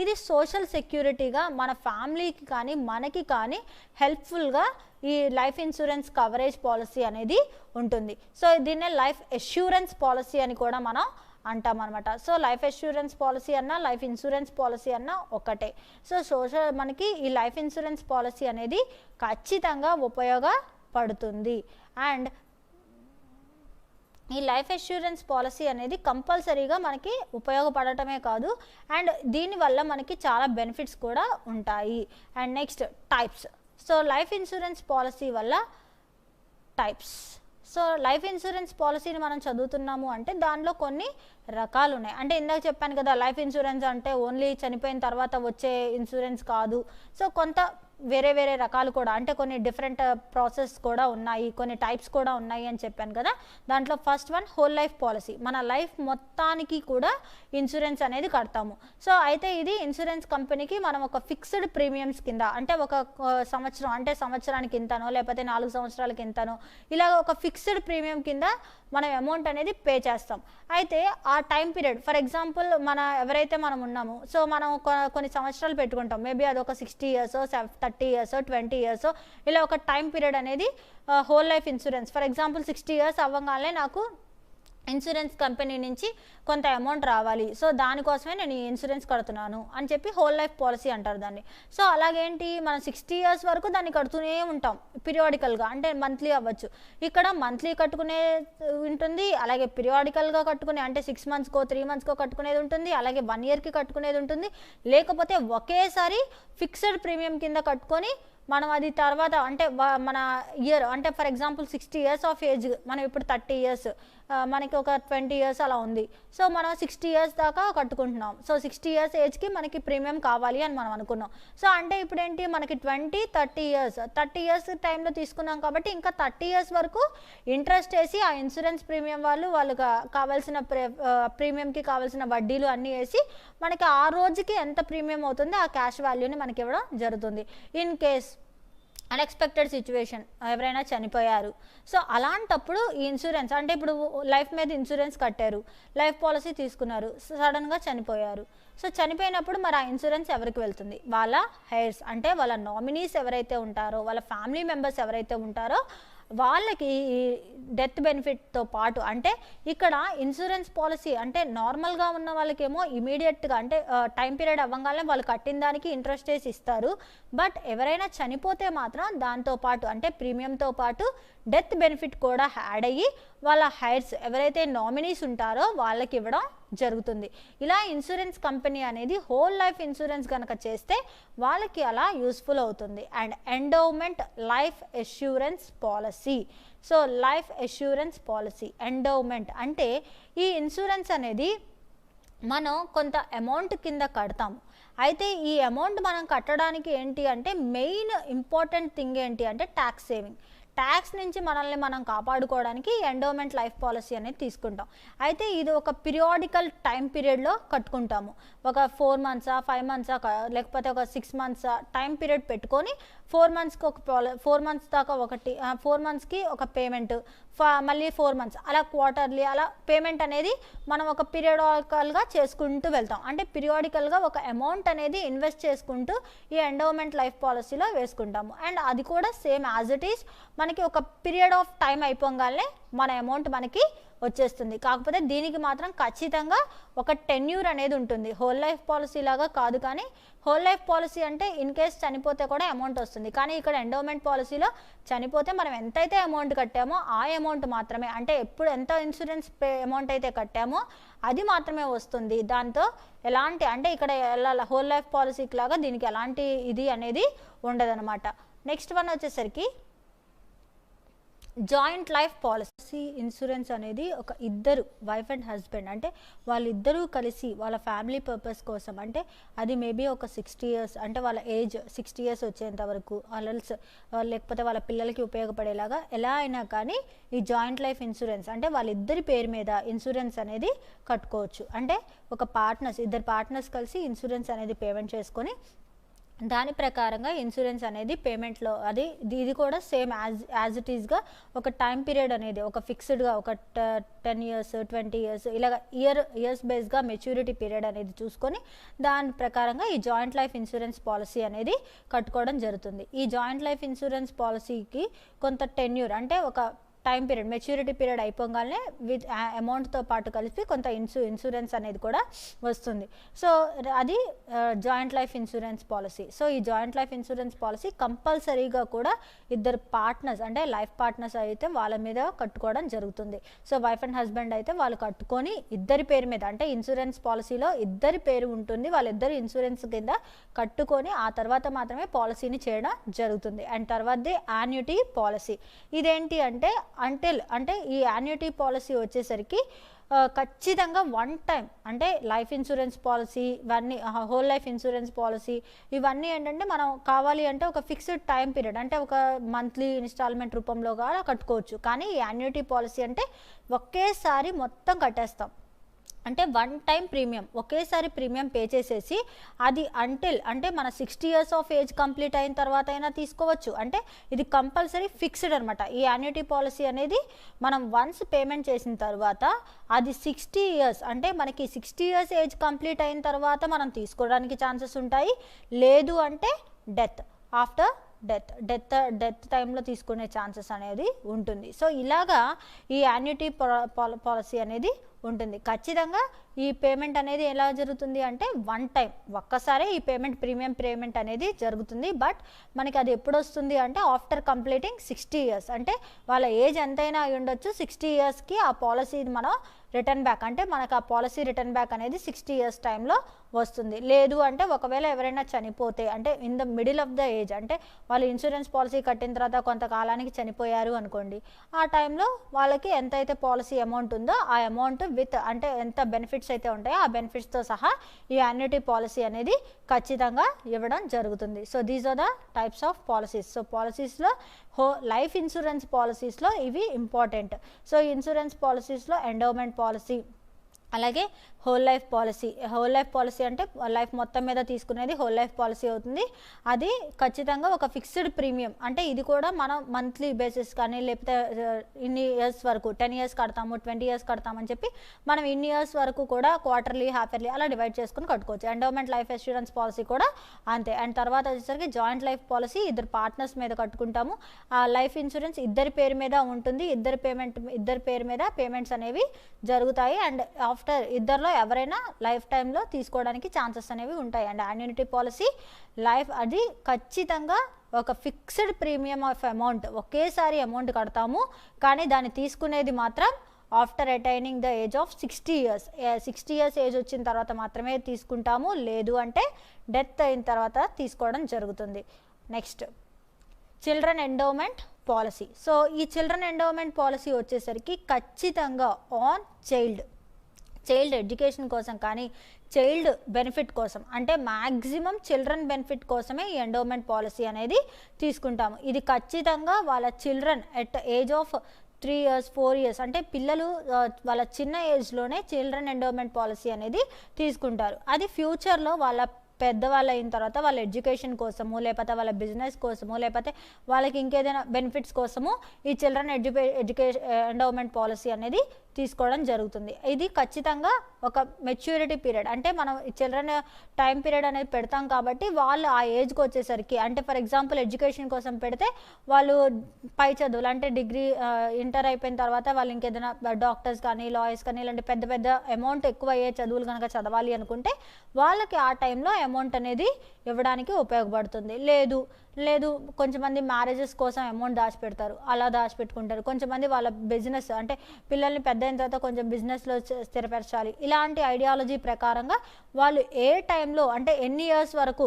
ఇది సోషల్ సెక్యూరిటీగా మన ఫ్యామిలీకి కానీ మనకి కానీ హెల్ప్ఫుల్గా ఈ లైఫ్ ఇన్సూరెన్స్ కవరేజ్ పాలసీ అనేది ఉంటుంది. సో దీన్నే లైఫ్ అష్యూరెన్స్ పాలసీ అని కూడా మనం అంటాం అనమాట. సో లైఫ్ అష్యూరెన్స్ పాలసీ అన్నా లైఫ్ ఇన్సూరెన్స్ పాలసీ అన్నా ఒకటే. సో మనకి ఈ లైఫ్ ఇన్సూరెన్స్ పాలసీ అనేది ఖచ్చితంగా ఉపయోగపడుతుంది. అండ్ ఈ లైఫ్ అష్యూరెన్స్ పాలసీ అనేది కంపల్సరీగా మనకి ఉపయోగపడటమే కాదు, అండ్ దీనివల్ల మనకి చాలా బెనిఫిట్స్ కూడా ఉంటాయి. And next types. So life insurance policy వల్ల టైప్స్. సో లైఫ్ ఇన్సూరెన్స్ పాలసీని మనం చదువుతున్నాము అంటే దానిలో కొన్ని రకాలు ఉన్నాయి. అంటే ఇందాక చెప్పాను కదా, లైఫ్ ఇన్సూరెన్స్ అంటే ఓన్లీ చనిపోయిన తర్వాత వచ్చే ఇన్సూరెన్స్ కాదు. సో కొంత వేరే వేరే రకాలు కూడా, అంటే కొన్ని డిఫరెంట్ ప్రాసెస్ కూడా ఉన్నాయి, కొన్ని టైప్స్ కూడా ఉన్నాయి అని చెప్పాను కదా. దాంట్లో first one whole life policy. మన లైఫ్ మొత్తానికి కూడా ఇన్సూరెన్స్ అనేది కడతాము. సో అయితే ఇది ఇన్సూరెన్స్ కంపెనీకి మనం ఒక ఫిక్స్డ్ ప్రీమియమ్స్ కింద, అంటే ఒక సంవత్సరం, అంటే సంవత్సరానికి ఇంతనో లేకపోతే 4 సంవత్సరాలకి ఇంతనో, ఇలా ఒక ఫిక్స్డ్ ప్రీమియం కింద మనం అమౌంట్ అనేది పే చేస్తాం. అయితే ఆ టైం పీరియడ్, ఫర్ ఎగ్జాంపుల్ ఎవరైతే మనం ఉన్నామో, సో మనం కొన్ని సంవత్సరాలు పెట్టుకుంటాం, మేబీ అది ఒక 60 years 30 years 20 years ఇలా ఒక టైం పీరియడ్ అనేది whole life insurance. For example 60 years అవ్వగానే నాకు ఇన్సూరెన్స్ కంపెనీ నుంచి కొంత అమౌంట్ రావాలి, సో దానికోసమే నేను ఈ ఇన్సూరెన్స్ కడుతున్నాను అని చెప్పి హోల్ లైఫ్ పాలసీ అంటారు దాన్ని. సో అలాగేంటి, మనం 60 years వరకు దాన్ని కడుతూనే ఉంటాం పీరియాడికల్గా, అంటే మంత్లీ అవ్వచ్చు. ఇక్కడ మంత్లీ కట్టుకునే ఉంటుంది, అలాగే పీరియాడికల్గా కట్టుకునే, అంటే 6 monthsకో 3 monthsకో కట్టుకునేది ఉంటుంది, అలాగే 1 yearకి కట్టుకునేది ఉంటుంది. లేకపోతే ఒకేసారి ఫిక్స్డ్ ప్రీమియం కింద కట్టుకొని మనం అది తర్వాత, అంటే మన ఇయర్, అంటే for example 60 years of age, మనం ఇప్పుడు 30 years, మనకి ఒక 20 years అలా ఉంది. సో మనం 60 years దాకా కట్టుకుంటున్నాం. సో 60 years ఏజ్కి మనకి ప్రీమియం కావాలి అని మనం అనుకున్నాం. సో అంటే ఇప్పుడు ఏంటి, మనకి 30 years టైంలో తీసుకున్నాం కాబట్టి ఇంకా 30 years వరకు ఇంట్రెస్ట్ వేసి ఆ ఇన్సూరెన్స్ ప్రీమియం వాళ్ళకి కావాల్సిన ప్రీమియంకి కావాల్సిన వడ్డీలు అన్నీ వేసి మనకి ఆ రోజుకి ఎంత ప్రీమియం అవుతుంది ఆ క్యాష్ వాల్యూని మనకి ఇవ్వడం జరుగుతుంది. ఇన్ కేస్ అన్ఎక్స్పెక్టెడ్ సిచ్యువేషన్, ఎవరైనా చనిపోయారు, సో అలాంటప్పుడు ఈ ఇన్సూరెన్స్, అంటే ఇప్పుడు లైఫ్ మీద ఇన్సూరెన్స్ కట్టారు, లైఫ్ పాలసీ తీసుకున్నారు, సడన్గా చనిపోయారు. సో చనిపోయినప్పుడు మరి ఆ ఇన్సూరెన్స్ ఎవరికి వెళ్తుంది, వాళ్ళ హెయిర్స్, అంటే వాళ్ళ నామినీస్ ఎవరైతే ఉంటారో, వాళ్ళ ఫ్యామిలీ మెంబర్స్ ఎవరైతే ఉంటారో వాళ్ళకి డెత్ బెనిఫిట్తో పాటు, అంటే ఇక్కడ ఇన్సూరెన్స్ పాలసీ అంటే నార్మల్గా ఉన్న వాళ్ళకేమో ఇమీడియట్గా, అంటే టైం పీరియడ్ అవ్వగానే వాళ్ళు కట్టిన దానికి ఇంట్రెస్ట్ వేసి ఇస్తారు. బట్ ఎవరైనా చనిపోతే మాత్రం దాంతోపాటు, అంటే ప్రీమియంతో పాటు డెత్ బెనిఫిట్ కూడా యాడ్ అయ్యి వాళ్ళ హైర్స్ ఎవరైతే నామినీస్ ఉంటారో వాళ్ళకి ఇవ్వడం జరుగుతుంది. ఇలా ఇన్సూరెన్స్ కంపెనీ అనేది హోల్ లైఫ్ ఇన్సూరెన్స్ కనుక చేస్తే వాళ్ళకి అలా యూస్ఫుల్ అవుతుంది. And endowment life assurance policy. So life assurance policy, endowment అంటే ఈ ఇన్సూరెన్స్ అనేది మనం కొంత అమౌంట్ కింద కడతాము. అయితే ఈ అమౌంట్ మనం కట్టడానికి ఏంటి అంటే మెయిన్ ఇంపార్టెంట్ థింగ్ ఏంటి అంటే ట్యాక్స్ సేవింగ్. ట్యాక్స్ నుంచి మనల్ని మనం కాపాడుకోవడానికి ఎండోమెంట్ లైఫ్ పాలసీ అనేది తీసుకుంటాం. అయితే ఇది ఒక పీరియాడికల్ టైం పీరియడ్లో కట్టుకుంటాము. ఒక 4 months 5 months లేకపోతే ఒక 6 months టైం పీరియడ్ పెట్టుకొని 4 monthsకి ఒక 4 months దాకా ఒకటి 4 monthsకి ఒక పేమెంట్, మళ్ళీ 4 months అలా క్వార్టర్లీ అలా పేమెంట్ అనేది మనం ఒక పీరియాడికల్గా చేసుకుంటూ వెళ్తాం. అంటే పీరియాడికల్గా ఒక అమౌంట్ అనేది ఇన్వెస్ట్ చేసుకుంటూ ఈ ఎండోమెంట్ లైఫ్ పాలసీలో వేసుకుంటాము. అండ్ అది కూడా సేమ్ యాజ్ ఇట్ ఈస్ మనకి ఒక పీరియడ్ ఆఫ్ టైం అయిపోగానే మన అమౌంట్ మనకి వచ్చేస్తుంది. కాకపోతే దీనికి మాత్రం ఖచ్చితంగా ఒక టెన్యూర్ అనేది ఉంటుంది. హోల్ లైఫ్ పాలసీ లాగా కాదు, కానీ హోల్ లైఫ్ పాలసీ అంటే ఇన్ కేస్ చనిపోతే కూడా అమౌంట్ వస్తుంది. కానీ ఇక్కడ ఎండోమెంట్ పాలసీలో చనిపోతే మనం ఎంతైతే అమౌంట్ కట్టామో ఆ అమౌంట్ మాత్రమే, అంటే ఎప్పుడు ఎంత ఇన్సూరెన్స్ అమౌంట్ అయితే కట్టామో అది మాత్రమే వస్తుంది. దాంతో ఎలాంటి, అంటే ఇక్కడ హోల్ లైఫ్ పాలసీకి లాగా దీనికి ఎలాంటి ఇది అనేది ఉండదన్నమాట. నెక్స్ట్ వన్ వచ్చేసరికి జాయింట్ లైఫ్ పాలసీ. ఇన్సూరెన్స్ అనేది ఒక ఇద్దరు వైఫ్ అండ్ హస్బెండ్, అంటే వాళ్ళిద్దరూ కలిసి వాళ్ళ ఫ్యామిలీ పర్పస్ కోసం, అంటే అది మేబీ ఒక 60 years, అంటే వాళ్ళ ఏజ్ 60 years వచ్చేంత వరకు అలల్స్ లేకపోతే వాళ్ళ పిల్లలకి ఉపయోగపడేలాగా ఎలా అయినా కానీ ఈ జాయింట్ లైఫ్ ఇన్సూరెన్స్ అంటే వాళ్ళిద్దరి పేరు మీద ఇన్సూరెన్స్ అనేది కట్టుకోవచ్చు. అంటే ఒక ఇద్దరు పార్ట్నర్స్ కలిసి ఇన్సూరెన్స్ అనేది పేమెంట్ చేసుకొని దాని ప్రకారంగా ఇన్సూరెన్స్ అనేది పేమెంట్లో ఇది కూడా సేమ్ యాజ్ ఇట్ ఈస్గా ఒక టైం పీరియడ్ అనేది ఒక ఫిక్స్డ్గా ఒక 10 years 20 years ఇలాగ ఇయర్స్ బేస్గా మెచ్యూరిటీ పీరియడ్ అనేది చూసుకొని దాని ప్రకారంగా ఈ జాయింట్ లైఫ్ ఇన్సూరెన్స్ పాలసీ అనేది కట్టుకోవడం జరుగుతుంది. ఈ జాయింట్ లైఫ్ ఇన్సూరెన్స్ పాలసీకి కొంత టెన్యూర్, అంటే ఒక టైం పీరియడ్ మెచ్యూరిటీ పీరియడ్ అయిపోగానే విత్ అమౌంట్తో పాటు కలిపి కొంత ఇన్సూరెన్స్ అనేది కూడా వస్తుంది. సో అది joint life insurance policy. So ఈ జాయింట్ లైఫ్ ఇన్సూరెన్స్ పాలసీ కంపల్సరీగా కూడా ఇద్దరు పార్ట్నర్స్ అంటే లైఫ్ పార్ట్నర్స్ అయితే వాళ్ళ మీద కట్టుకోవడం జరుగుతుంది. సో వైఫ్ అండ్ హస్బెండ్ అయితే వాళ్ళు కట్టుకొని ఇద్దరి పేరు మీద అంటే ఇన్సూరెన్స్ పాలసీలో ఇద్దరి పేరు ఉంటుంది, వాళ్ళిద్దరు ఇన్సూరెన్స్ కింద కట్టుకొని ఆ తర్వాత మాత్రమే పాలసీని చేయడం జరుగుతుంది. అండ్ తర్వాతది యాన్యుటీ పాలసీ. ఇదేంటి అంటే అంటే ఈ యాన్యుటీ పాలసీ వచ్చేసరికి ఖచ్చితంగా వన్ టైం అంటే లైఫ్ ఇన్సూరెన్స్ పాలసీ ఇవన్నీ హోల్ లైఫ్ ఇన్సూరెన్స్ పాలసీ ఇవన్నీ ఏంటంటే మనం కావాలి అంటే ఒక ఫిక్స్డ్ టైం పీరియడ్ అంటే ఒక మంత్లీ ఇన్స్టాల్మెంట్ రూపంలో కూడా కట్టుకోవచ్చు. కానీ ఈ యాన్యుటీ పాలసీ అంటే ఒకేసారి మొత్తం కట్టేస్తాం అంటే వన్ టైం ప్రీమియం ఒకేసారి ప్రీమియం పే చేసేసి అది అంటే మన 60 years ఆఫ్ ఏజ్ కంప్లీట్ అయిన తర్వాత అయినా తీసుకోవచ్చు. అంటే ఇది కంపల్సరీ ఫిక్స్డ్ అనమాట. ఈ యాన్యుటీ పాలసీ అనేది మనం వన్స్ పేమెంట్ చేసిన తర్వాత అది 60 years అంటే మనకి 60 years ఏజ్ కంప్లీట్ అయిన తర్వాత మనం తీసుకోవడానికి ఛాన్సెస్ ఉంటాయి. లేదు అంటే ఆఫ్టర్ డెత్ టైంలో తీసుకునే ఛాన్సెస్ అనేది ఉంటుంది. సో ఇలాగా ఈ యాన్యుటీ పాలసీ అనేది ఉంటుంది. ఖచ్చితంగా ఈ పేమెంట్ అనేది ఎలా జరుగుతుంది అంటే వన్ టైం ఒక్కసారే ఈ ప్రీమియం పేమెంట్ అనేది జరుగుతుంది. బట్ మనకి అది ఎప్పుడు వస్తుంది అంటే ఆఫ్టర్ కంప్లీటింగ్ 60 years అంటే వాళ్ళ ఏజ్ ఎంతైనా అయి ఉండొచ్చు 60 yearsకి ఆ పాలసీ మనం రిటర్న్ బ్యాక్ అంటే మనకు ఆ పాలసీ రిటర్న్ బ్యాక్ అనేది 60 years టైంలో వస్తుంది. లేదు అంటే ఒకవేళ ఎవరైనా చనిపోతే అంటే in the middle of the age అంటే వాళ్ళు ఇన్సూరెన్స్ పాలసీ కట్టిన తర్వాత కొంతకాలానికి చనిపోయారు అనుకోండి, ఆ టైంలో వాళ్ళకి ఎంతైతే పాలసీ అమౌంట్ ఉందో ఆ అమౌంట్ విత్ అంటే ఎంత బెనిఫిట్స్ అయితే ఉంటాయో ఆ బెనిఫిట్స్తో సహా ఈ యాన్యుటీ పాలసీ అనేది ఖచ్చితంగా ఇవ్వడం జరుగుతుంది. So these are the types of policies. So పాలసీస్లో లైఫ్ ఇన్సూరెన్స్ పాలసీస్లో ఇవి ఇంపార్టెంట్. సో ఇన్సూరెన్స్ పాలసీస్లో ఎండోమెంట్ పాలసీ అలాగే హోల్ లైఫ్ పాలసీ అంటే లైఫ్ మొత్తం మీద తీసుకునేది హోల్ లైఫ్ పాలసీ అవుతుంది. అది ఖచ్చితంగా ఒక ఫిక్స్డ్ ప్రీమియం అంటే ఇది కూడా మనం మంత్లీ బేసిస్ కానీ లేకపోతే ఇన్ని ఇయర్స్ వరకు 10 years కడతాము 20 years కడతామని చెప్పి మనం ఇన్ని ఇయర్స్ వరకు కూడా క్వార్టర్లీ హాఫ్ ఇయర్లీ అలా డివైడ్ చేసుకుని కట్టుకోవచ్చు. ఎండోమెంట్ లైఫ్ ఇన్సూరెన్స్ పాలసీ కూడా అంతే. అండ్ తర్వాత వచ్చేసరికి జాయింట్ లైఫ్ పాలసీ ఇద్దరు పార్ట్నర్స్ మీద కట్టుకుంటాము. ఆ లైఫ్ ఇన్సూరెన్స్ ఇద్దరి పేరు మీద ఉంటుంది, ఇద్దరి పేరు మీద పేమెంట్స్ అనేవి జరుగుతాయి. అండ్ ఆఫ్టర్ ఇద్దరిలో ఎవరైనా లైఫ్ టైంలో తీసుకోవడానికి ఛాన్సెస్ అనేవి ఉంటాయి. అండ్ యాన్యుటీ పాలసీ లైఫ్ అది ఖచ్చితంగా ఒక ఫిక్స్డ్ ప్రీమియం ఆఫ్ అమౌంట్ ఒకేసారి అమౌంట్ కడతాము, కానీ దాన్ని తీసుకునేది మాత్రం after attaining the age of 60 years 60 years age వచ్చిన తర్వాత మాత్రమే తీసుకుంటాము. లేదు అంటే డెత్ అయిన తర్వాత తీసుకోవడం జరుగుతుంది. Next children endowment policy. So ఈ చిల్డ్రన్ ఎండోమెంట్ పాలసీ వచ్చేసరికి ఖచ్చితంగా ఆన్ చైల్డ్ ఎడ్యుకేషన్ కోసం కానీ చైల్డ్ బెనిఫిట్ కోసం అంటే మ్యాక్సిమం చిల్డ్రన్ బెనిఫిట్ కోసమే ఈ ఎండోమెంట్ పాలసీ అనేది తీసుకుంటాము. ఇది ఖచ్చితంగా వాళ్ళ children at age of 3 years 4 years అంటే పిల్లలు వాళ్ళ చిన్న ఏజ్లోనే చిల్డ్రన్ ఎండోమెంట్ పాలసీ అనేది తీసుకుంటారు. అది ఫ్యూచర్లో వాళ్ళ పెద్దవాళ్ళు అయిన తర్వాత వాళ్ళ ఎడ్యుకేషన్ కోసము లేకపోతే వాళ్ళ బిజినెస్ కోసము లేకపోతే వాళ్ళకి ఇంకేదైనా బెనిఫిట్స్ కోసము ఈ చిల్డ్రన్ ఎండోమెంట్ పాలసీ అనేది తీసుకోవడం జరుగుతుంది. ఇది ఖచ్చితంగా ఒక మెచ్యూరిటీ పీరియడ్ అంటే మనం చిల్డ్రన్ టైం పీరియడ్ అనేది పెడతాం కాబట్టి వాళ్ళు ఆ ఏజ్కి వచ్చేసరికి అంటే ఫర్ ఎగ్జాంపుల్ ఎడ్యుకేషన్ కోసం పెడితే వాళ్ళు పై చదువులు అంటే డిగ్రీ ఇంటర్ అయిపోయిన తర్వాత వాళ్ళు ఇంకేదైనా డాక్టర్స్ కానీ లాయర్స్ కానీ ఇలాంటి పెద్ద పెద్ద అమౌంట్ ఎక్కువ అయ్యే చదువులు కనుక చదవాలి అనుకుంటే వాళ్ళకి ఆ టైంలో అమౌంట్ అనేది ఇవ్వడానికి ఉపయోగపడుతుంది. లేదు కొంచెంమంది మ్యారేజెస్ కోసం అమౌంట్ దాచిపెడతారు, అలా దాచిపెట్టుకుంటారు. కొంచెంమంది వాళ్ళ బిజినెస్ అంటే పిల్లల్ని పెద్ద అయిన తర్వాత కొంచెం బిజినెస్లో స్థిరపరచాలి, ఇలాంటి ఐడియాలజీ ప్రకారంగా వాళ్ళు ఏ టైంలో అంటే ఎన్ని ఇయర్స్ వరకు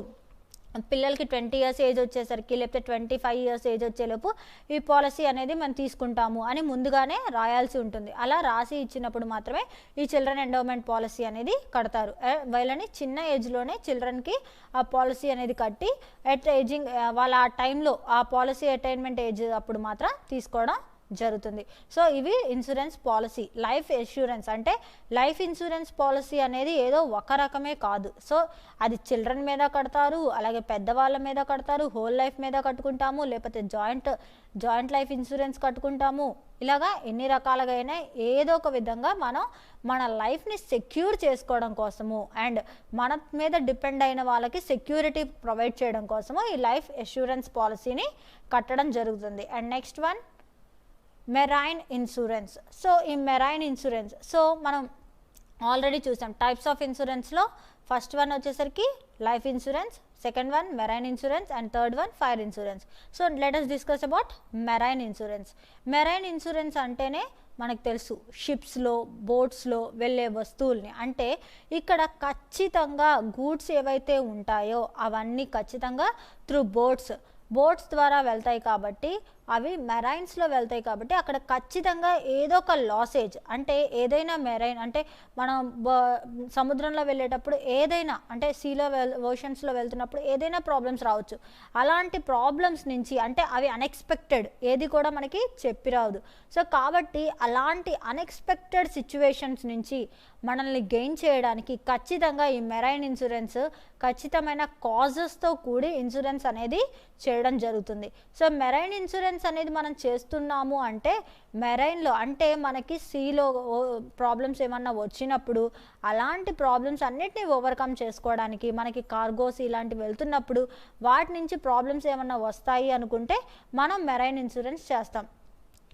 పిల్లలకి 20 years ఏజ్ వచ్చేసరికి లేకపోతే 25 years ఏజ్ వచ్చేలోపు ఈ పాలసీ అనేది మనం తీసుకుంటాము అని ముందుగానే రాయాల్సి ఉంటుంది. అలా రాసి ఇచ్చినప్పుడు మాత్రమే ఈ చిల్డ్రన్ ఎండోమెంట్ పాలసీ అనేది కడతారు. వాళ్ళని చిన్న ఏజ్లోనే చిల్డ్రన్కి ఆ పాలసీ అనేది కట్టి ఏజింగ్ వాళ్ళ ఆ టైంలో ఆ పాలసీ అటైన్మెంట్ ఏజ్ అప్పుడు మాత్రం తీసుకోవడం జరుగుతుంది. సో ఇవి ఇన్సూరెన్స్ పాలసీ. లైఫ్ ఇన్సూరెన్స్ అంటే లైఫ్ ఇన్సూరెన్స్ పాలసీ అనేది ఏదో ఒక రకమే కాదు. సో అది చిల్డ్రన్ మీద కడతారు, అలాగే పెద్దవాళ్ళ మీద కడతారు, హోల్ లైఫ్ మీద కట్టుకుంటాము, లేకపోతే జాయింట్ లైఫ్ ఇన్సూరెన్స్ కట్టుకుంటాము. ఇలాగా ఎన్ని రకాలుగా అయినా ఏదో ఒక విధంగా మనం మన లైఫ్ని సెక్యూర్ చేసుకోవడం కోసము అండ్ మన మీద డిపెండ్ అయిన వాళ్ళకి సెక్యూరిటీ ప్రొవైడ్ చేయడం కోసము ఈ లైఫ్ ఇన్సూరెన్స్ పాలసీని కట్టడం జరుగుతుంది. And next one marine insurance. So ఈ మెరైన్ ఇన్సూరెన్స్, సో మనం ఆల్రెడీ చూసాం టైప్స్ ఆఫ్ ఇన్సూరెన్స్లో ఫస్ట్ వన్ వచ్చేసరికి life insurance, second one marine insurance and third one fire insurance. So let us discuss about marine insurance. Marine insurance అంటేనే మనకు తెలుసు షిప్స్లో బోట్స్లో వెళ్ళే వస్తువుల్ని, అంటే ఇక్కడ ఖచ్చితంగా గూడ్స్ ఏవైతే ఉంటాయో అవన్నీ ఖచ్చితంగా త్రూ బోట్స్ ద్వారా వెళ్తాయి కాబట్టి, అవి మెరైన్స్లో వెళ్తాయి కాబట్టి అక్కడ ఖచ్చితంగా ఏదో ఒక లాసేజ్, అంటే ఏదైనా మెరైన్ అంటే మనం సముద్రంలో వెళ్ళేటప్పుడు ఏదైనా అంటే సీలో ఓషన్స్లో వెళ్తున్నప్పుడు ఏదైనా ప్రాబ్లమ్స్ రావచ్చు. అలాంటి ప్రాబ్లమ్స్ నుంచి, అంటే అవి అన్ఎక్స్పెక్టెడ్, ఏది కూడా మనకి చెప్పి రాదు. సో కాబట్టి అలాంటి అన్ఎక్స్పెక్టెడ్ సిచ్యువేషన్స్ నుంచి మనల్ని గెయిన్ చేయడానికి ఖచ్చితంగా ఈ మెరైన్ ఇన్సూరెన్స్ ఖచ్చితమైన కాజెస్తో కూడి ఇన్సూరెన్స్ అనేది చేయడం జరుగుతుంది. సో మెరైన్ ఇన్సూరెన్స్ అనేది మనం చేస్తున్నాము అంటే మెరైన్లో, అంటే మనకి సీలో ప్రాబ్లమ్స్ ఏమన్నా వచ్చినప్పుడు అలాంటి ప్రాబ్లమ్స్ అన్నిటినీ ఓవర్కమ్ చేసుకోవడానికి, మనకి కార్గోస్ ఇలాంటివి వెళ్తున్నప్పుడు వాటి నుంచి ప్రాబ్లమ్స్ ఏమన్నా వస్తాయి అనుకుంటే మనం మెరైన్ ఇన్సూరెన్స్ చేస్తాం.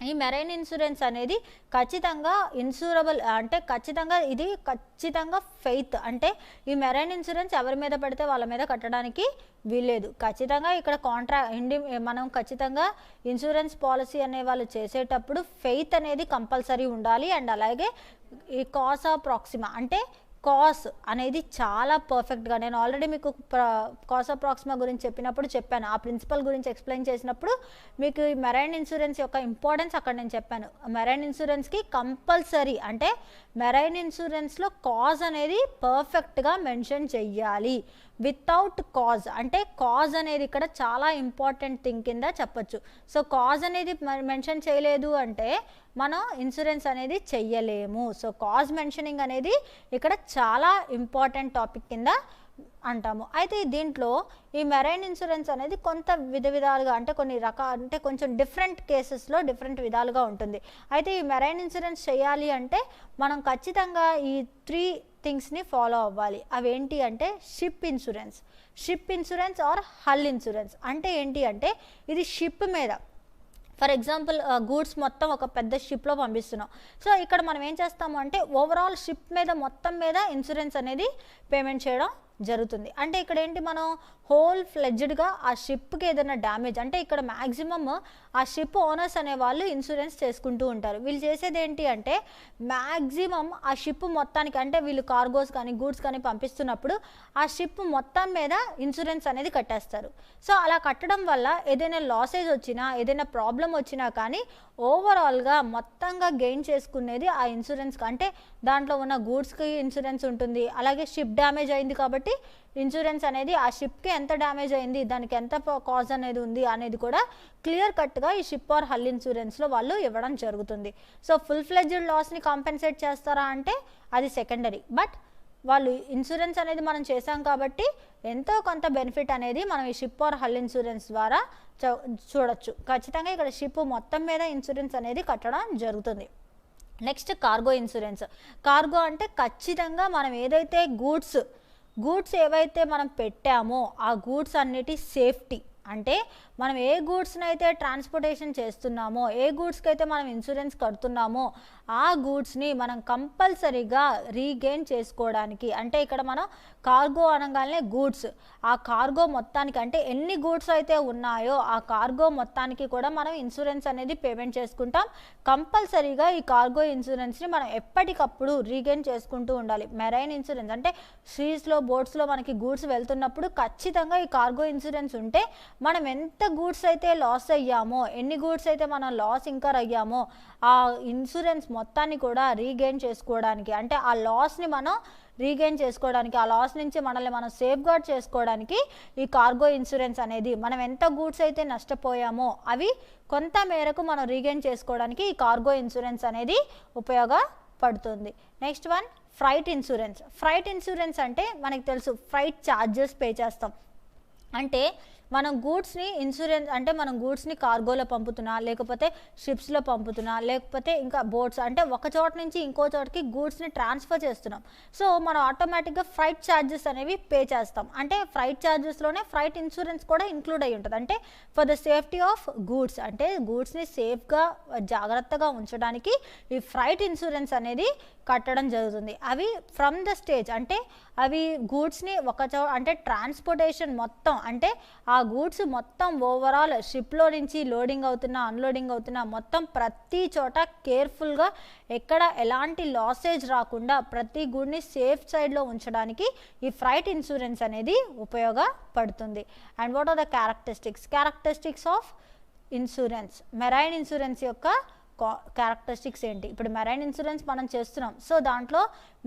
ఈ మెరైన్ ఇన్సూరెన్స్ అనేది ఖచ్చితంగా ఇన్సూరబుల్, అంటే ఖచ్చితంగా ఇది ఖచ్చితంగా ఫెయిత్, అంటే ఈ మెరైన్ ఇన్సూరెన్స్ ఎవరి మీద పడితే వాళ్ళ మీద కట్టడానికి వీల్లేదు. ఖచ్చితంగా ఇక్కడ మనం ఖచ్చితంగా ఇన్సూరెన్స్ పాలసీ అనే వాళ్ళు చేసేటప్పుడు ఫెయిత్ అనేది కంపల్సరీ ఉండాలి. అండ్ అలాగే ఈ కాసా ప్రాక్సిమా, అంటే కాస్ అనేది చాలా పర్ఫెక్ట్గా, నేను ఆల్రెడీ మీకు కాస్ అప్రాక్సిమా గురించి చెప్పినప్పుడు చెప్పాను, ఆ ప్రిన్సిపల్ గురించి ఎక్స్ప్లెయిన్ చేసినప్పుడు మీకు ఈ మెరైన్ ఇన్సూరెన్స్ యొక్క ఇంపార్టెన్స్ అక్కడ నేను చెప్పాను. మెరైన్ ఇన్సూరెన్స్కి కంపల్సరీ, అంటే మెరైన్ ఇన్సూరెన్స్లో కాజ్ అనేది పర్ఫెక్ట్గా మెన్షన్ చెయ్యాలి. వితౌట్ కాజ్, అంటే కాజ్ అనేది ఇక్కడ చాలా ఇంపార్టెంట్ థింగ్ కింద చెప్పచ్చు. సో కాజ్ అనేది మెన్షన్ చేయలేదు అంటే మనం ఇన్సూరెన్స్ అనేది చెయ్యలేము. సో కాజ్ మెన్షనింగ్ అనేది ఇక్కడ చాలా ఇంపార్టెంట్ టాపిక్ కింద అంటాము. అయితే దీంట్లో ఈ మెరైన్ ఇన్సూరెన్స్ అనేది కొంత విధాలుగా, అంటే కొన్ని అంటే కొంచెం డిఫరెంట్ కేసెస్లో డిఫరెంట్ విధాలుగా ఉంటుంది. అయితే ఈ మెరైన్ ఇన్సూరెన్స్ చేయాలి అంటే మనం ఖచ్చితంగా ఈ 3 థింగ్స్ని ఫాలో అవ్వాలి. అవేంటి అంటే ship insurance or hull insurance. అంటే ఏంటి అంటే ఇది షిప్ మీద, ఫర్ ఎగ్జాంపుల్ గూడ్స్ మొత్తం ఒక పెద్ద షిప్లో పంపిస్తున్నాం. సో ఇక్కడ మనం ఏం చేస్తాము అంటే ఓవరాల్ షిప్ మీద మొత్తం మీద ఇన్సూరెన్స్ అనేది పేమెంట్ చేయడం జరుగుతుంది. అంటే ఇక్కడ ఏంటి, మనం హోల్ ఫ్లెడ్జ్డ్గా ఆ షిప్కి ఏదైనా డ్యామేజ్, అంటే ఇక్కడ మ్యాక్సిమమ్ ఆ షిప్ ఓనర్స్ అనే వాళ్ళు ఇన్సూరెన్స్ చేసుకుంటూ ఉంటారు. వీళ్ళు చేసేది ఏంటి అంటే మ్యాక్సిమం ఆ షిప్ మొత్తానికి, అంటే వీళ్ళు కార్గోస్ కానీ గూడ్స్ కానీ పంపిస్తున్నప్పుడు ఆ షిప్ మొత్తం మీద ఇన్సూరెన్స్ అనేది కట్టేస్తారు. సో అలా కట్టడం వల్ల ఏదైనా లాసేజ్ వచ్చినా, ఏదైనా ప్రాబ్లం వచ్చినా కానీ ఓవరాల్గా మొత్తంగా గెయిన్ చేసుకునేది ఆ ఇన్సూరెన్స్. అంటే దాంట్లో ఉన్న గూడ్స్కి ఇన్సూరెన్స్ ఉంటుంది, అలాగే షిప్ డ్యామేజ్ అయింది కాబట్టి ఇన్సూరెన్స్ అనేది ఆ షిప్కి ఎంత డ్యామేజ్ అయింది, దానికి ఎంత కాజ్ అనేది ఉంది అనేది కూడా క్లియర్ కట్గా ఈ షిప్ ఆర్ హల్ ఇన్సూరెన్స్లో వాళ్ళు ఇవ్వడం జరుగుతుంది. సో ఫుల్ ఫ్లెడ్జ్డ్ లాస్ని కాంపెన్సేట్ చేస్తారా అంటే అది సెకండరీ, బట్ వాళ్ళు ఇన్సూరెన్స్ అనేది మనం చేసాం కాబట్టి ఎంతో కొంత బెనిఫిట్ అనేది మనం ఈ షిప్ ఆర్ హల్ ఇన్సూరెన్స్ ద్వారా చూడొచ్చు. ఖచ్చితంగా ఇక్కడ షిప్ మొత్తం మీద ఇన్సూరెన్స్ అనేది కట్టడం జరుగుతుంది. Next cargo insurance. కార్గో అంటే ఖచ్చితంగా మనం ఏదైతే గూడ్స్ ఏవైతే మనం పెట్టామో ఆ గూడ్స్ అన్నిటి సేఫ్టీ, అంటే మనం ఏ గూడ్స్ని అయితే ట్రాన్స్పోర్టేషన్ చేస్తున్నామో, ఏ గూడ్స్కి అయితే మనం ఇన్సూరెన్స్ కడుతున్నామో ఆ గూడ్స్ని మనం కంపల్సరీగా రీగెయిన్ చేసుకోవడానికి, అంటే ఇక్కడ మనం కార్గో అనగానే గూడ్స్, ఆ కార్గో మొత్తానికి, అంటే ఎన్ని గూడ్స్ అయితే ఉన్నాయో ఆ కార్గో మొత్తానికి కూడా మనం ఇన్సూరెన్స్ అనేది పేమెంట్ చేసుకుంటాం. కంపల్సరీగా ఈ కార్గో ఇన్సూరెన్స్ని మనం ఎప్పటికప్పుడు రీగెయిన్ చేసుకుంటూ ఉండాలి. మెరైన్ ఇన్సూరెన్స్ అంటే సీస్లో బోట్స్లో మనకి గూడ్స్ వెళ్తున్నప్పుడు ఖచ్చితంగా ఈ కార్గో ఇన్సూరెన్స్ ఉంటే మనం ఎంత గూడ్స్ అయితే లాస్ అయ్యామో, ఎన్ని గూడ్స్ అయితే మనం లాస్ ఇంకర్ అయ్యామో ఆ ఇన్సూరెన్స్ మొత్తాన్ని కూడా రీగెయిన్ చేసుకోవడానికి, అంటే ఆ లాస్ని మనం రీగెయిన్ చేసుకోవడానికి, ఆ లాస్ నుంచి మనల్ని మనం సేఫ్ గార్డ్ చేసుకోవడానికి ఈ కార్గో ఇన్సూరెన్స్ అనేది, మనం ఎంత గూడ్స్ అయితే నష్టపోయామో అవి కొంత మేరకు మనం రీగెయిన్ చేసుకోవడానికి ఈ కార్గో ఇన్సూరెన్స్ అనేది ఉపయోగపడుతుంది. Next one freight insurance. Freight insurance అంటే మనకి తెలుసు ఫ్రైట్ ఛార్జెస్ పే చేస్తాం. అంటే మనం గూడ్స్ని ఇన్సూరెన్స్ అంటే మనం గూడ్స్ని కార్గోలో పంపుతున్నా, లేకపోతే షిప్స్లో పంపుతున్నా, లేకపోతే ఇంకా బోట్స్ అంటే ఒక చోట నుంచి ఇంకో చోటకి గూడ్స్ని ట్రాన్స్ఫర్ చేస్తున్నాం. సో మనం ఆటోమేటిక్గా ఫ్రైట్ ఛార్జెస్ అనేవి పే చేస్తాం. అంటే ఫ్రైట్ ఛార్జెస్లోనే ఫ్రైట్ ఇన్సూరెన్స్ కూడా ఇంక్లూడ్ అయ్యి ఉంటుంది. అంటే for the safety of goods, అంటే గూడ్స్ని సేఫ్గా జాగ్రత్తగా ఉంచడానికి ఈ ఫ్రైట్ ఇన్సూరెన్స్ అనేది కట్టడం జరుగుతుంది. అవి ఫ్రమ్ ద స్టేజ్ అంటే అవి గూడ్స్ని అంటే ట్రాన్స్పోర్టేషన్ మొత్తం అంటే ఆ గూడ్స్ మొత్తం ఓవరాల్ షిప్లో నుంచి లోడింగ్ అవుతున్నా అన్లోడింగ్ అవుతున్నా మొత్తం ప్రతి చోట కేర్ఫుల్గా ఎక్కడ ఎలాంటి లాసేజ్ రాకుండా ప్రతి గూడ్ని సేఫ్ సైడ్లో ఉంచడానికి ఈ ఫ్రైట్ ఇన్సూరెన్స్ అనేది ఉపయోగపడుతుంది. And what are the characteristics of insurance? Marine insurance యొక్క క్యారెక్టరిస్టిక్స్ ఏంటి? ఇప్పుడు మెరైన్ ఇన్సూరెన్స్ మనం చేస్తున్నాం. సో దాంట్లో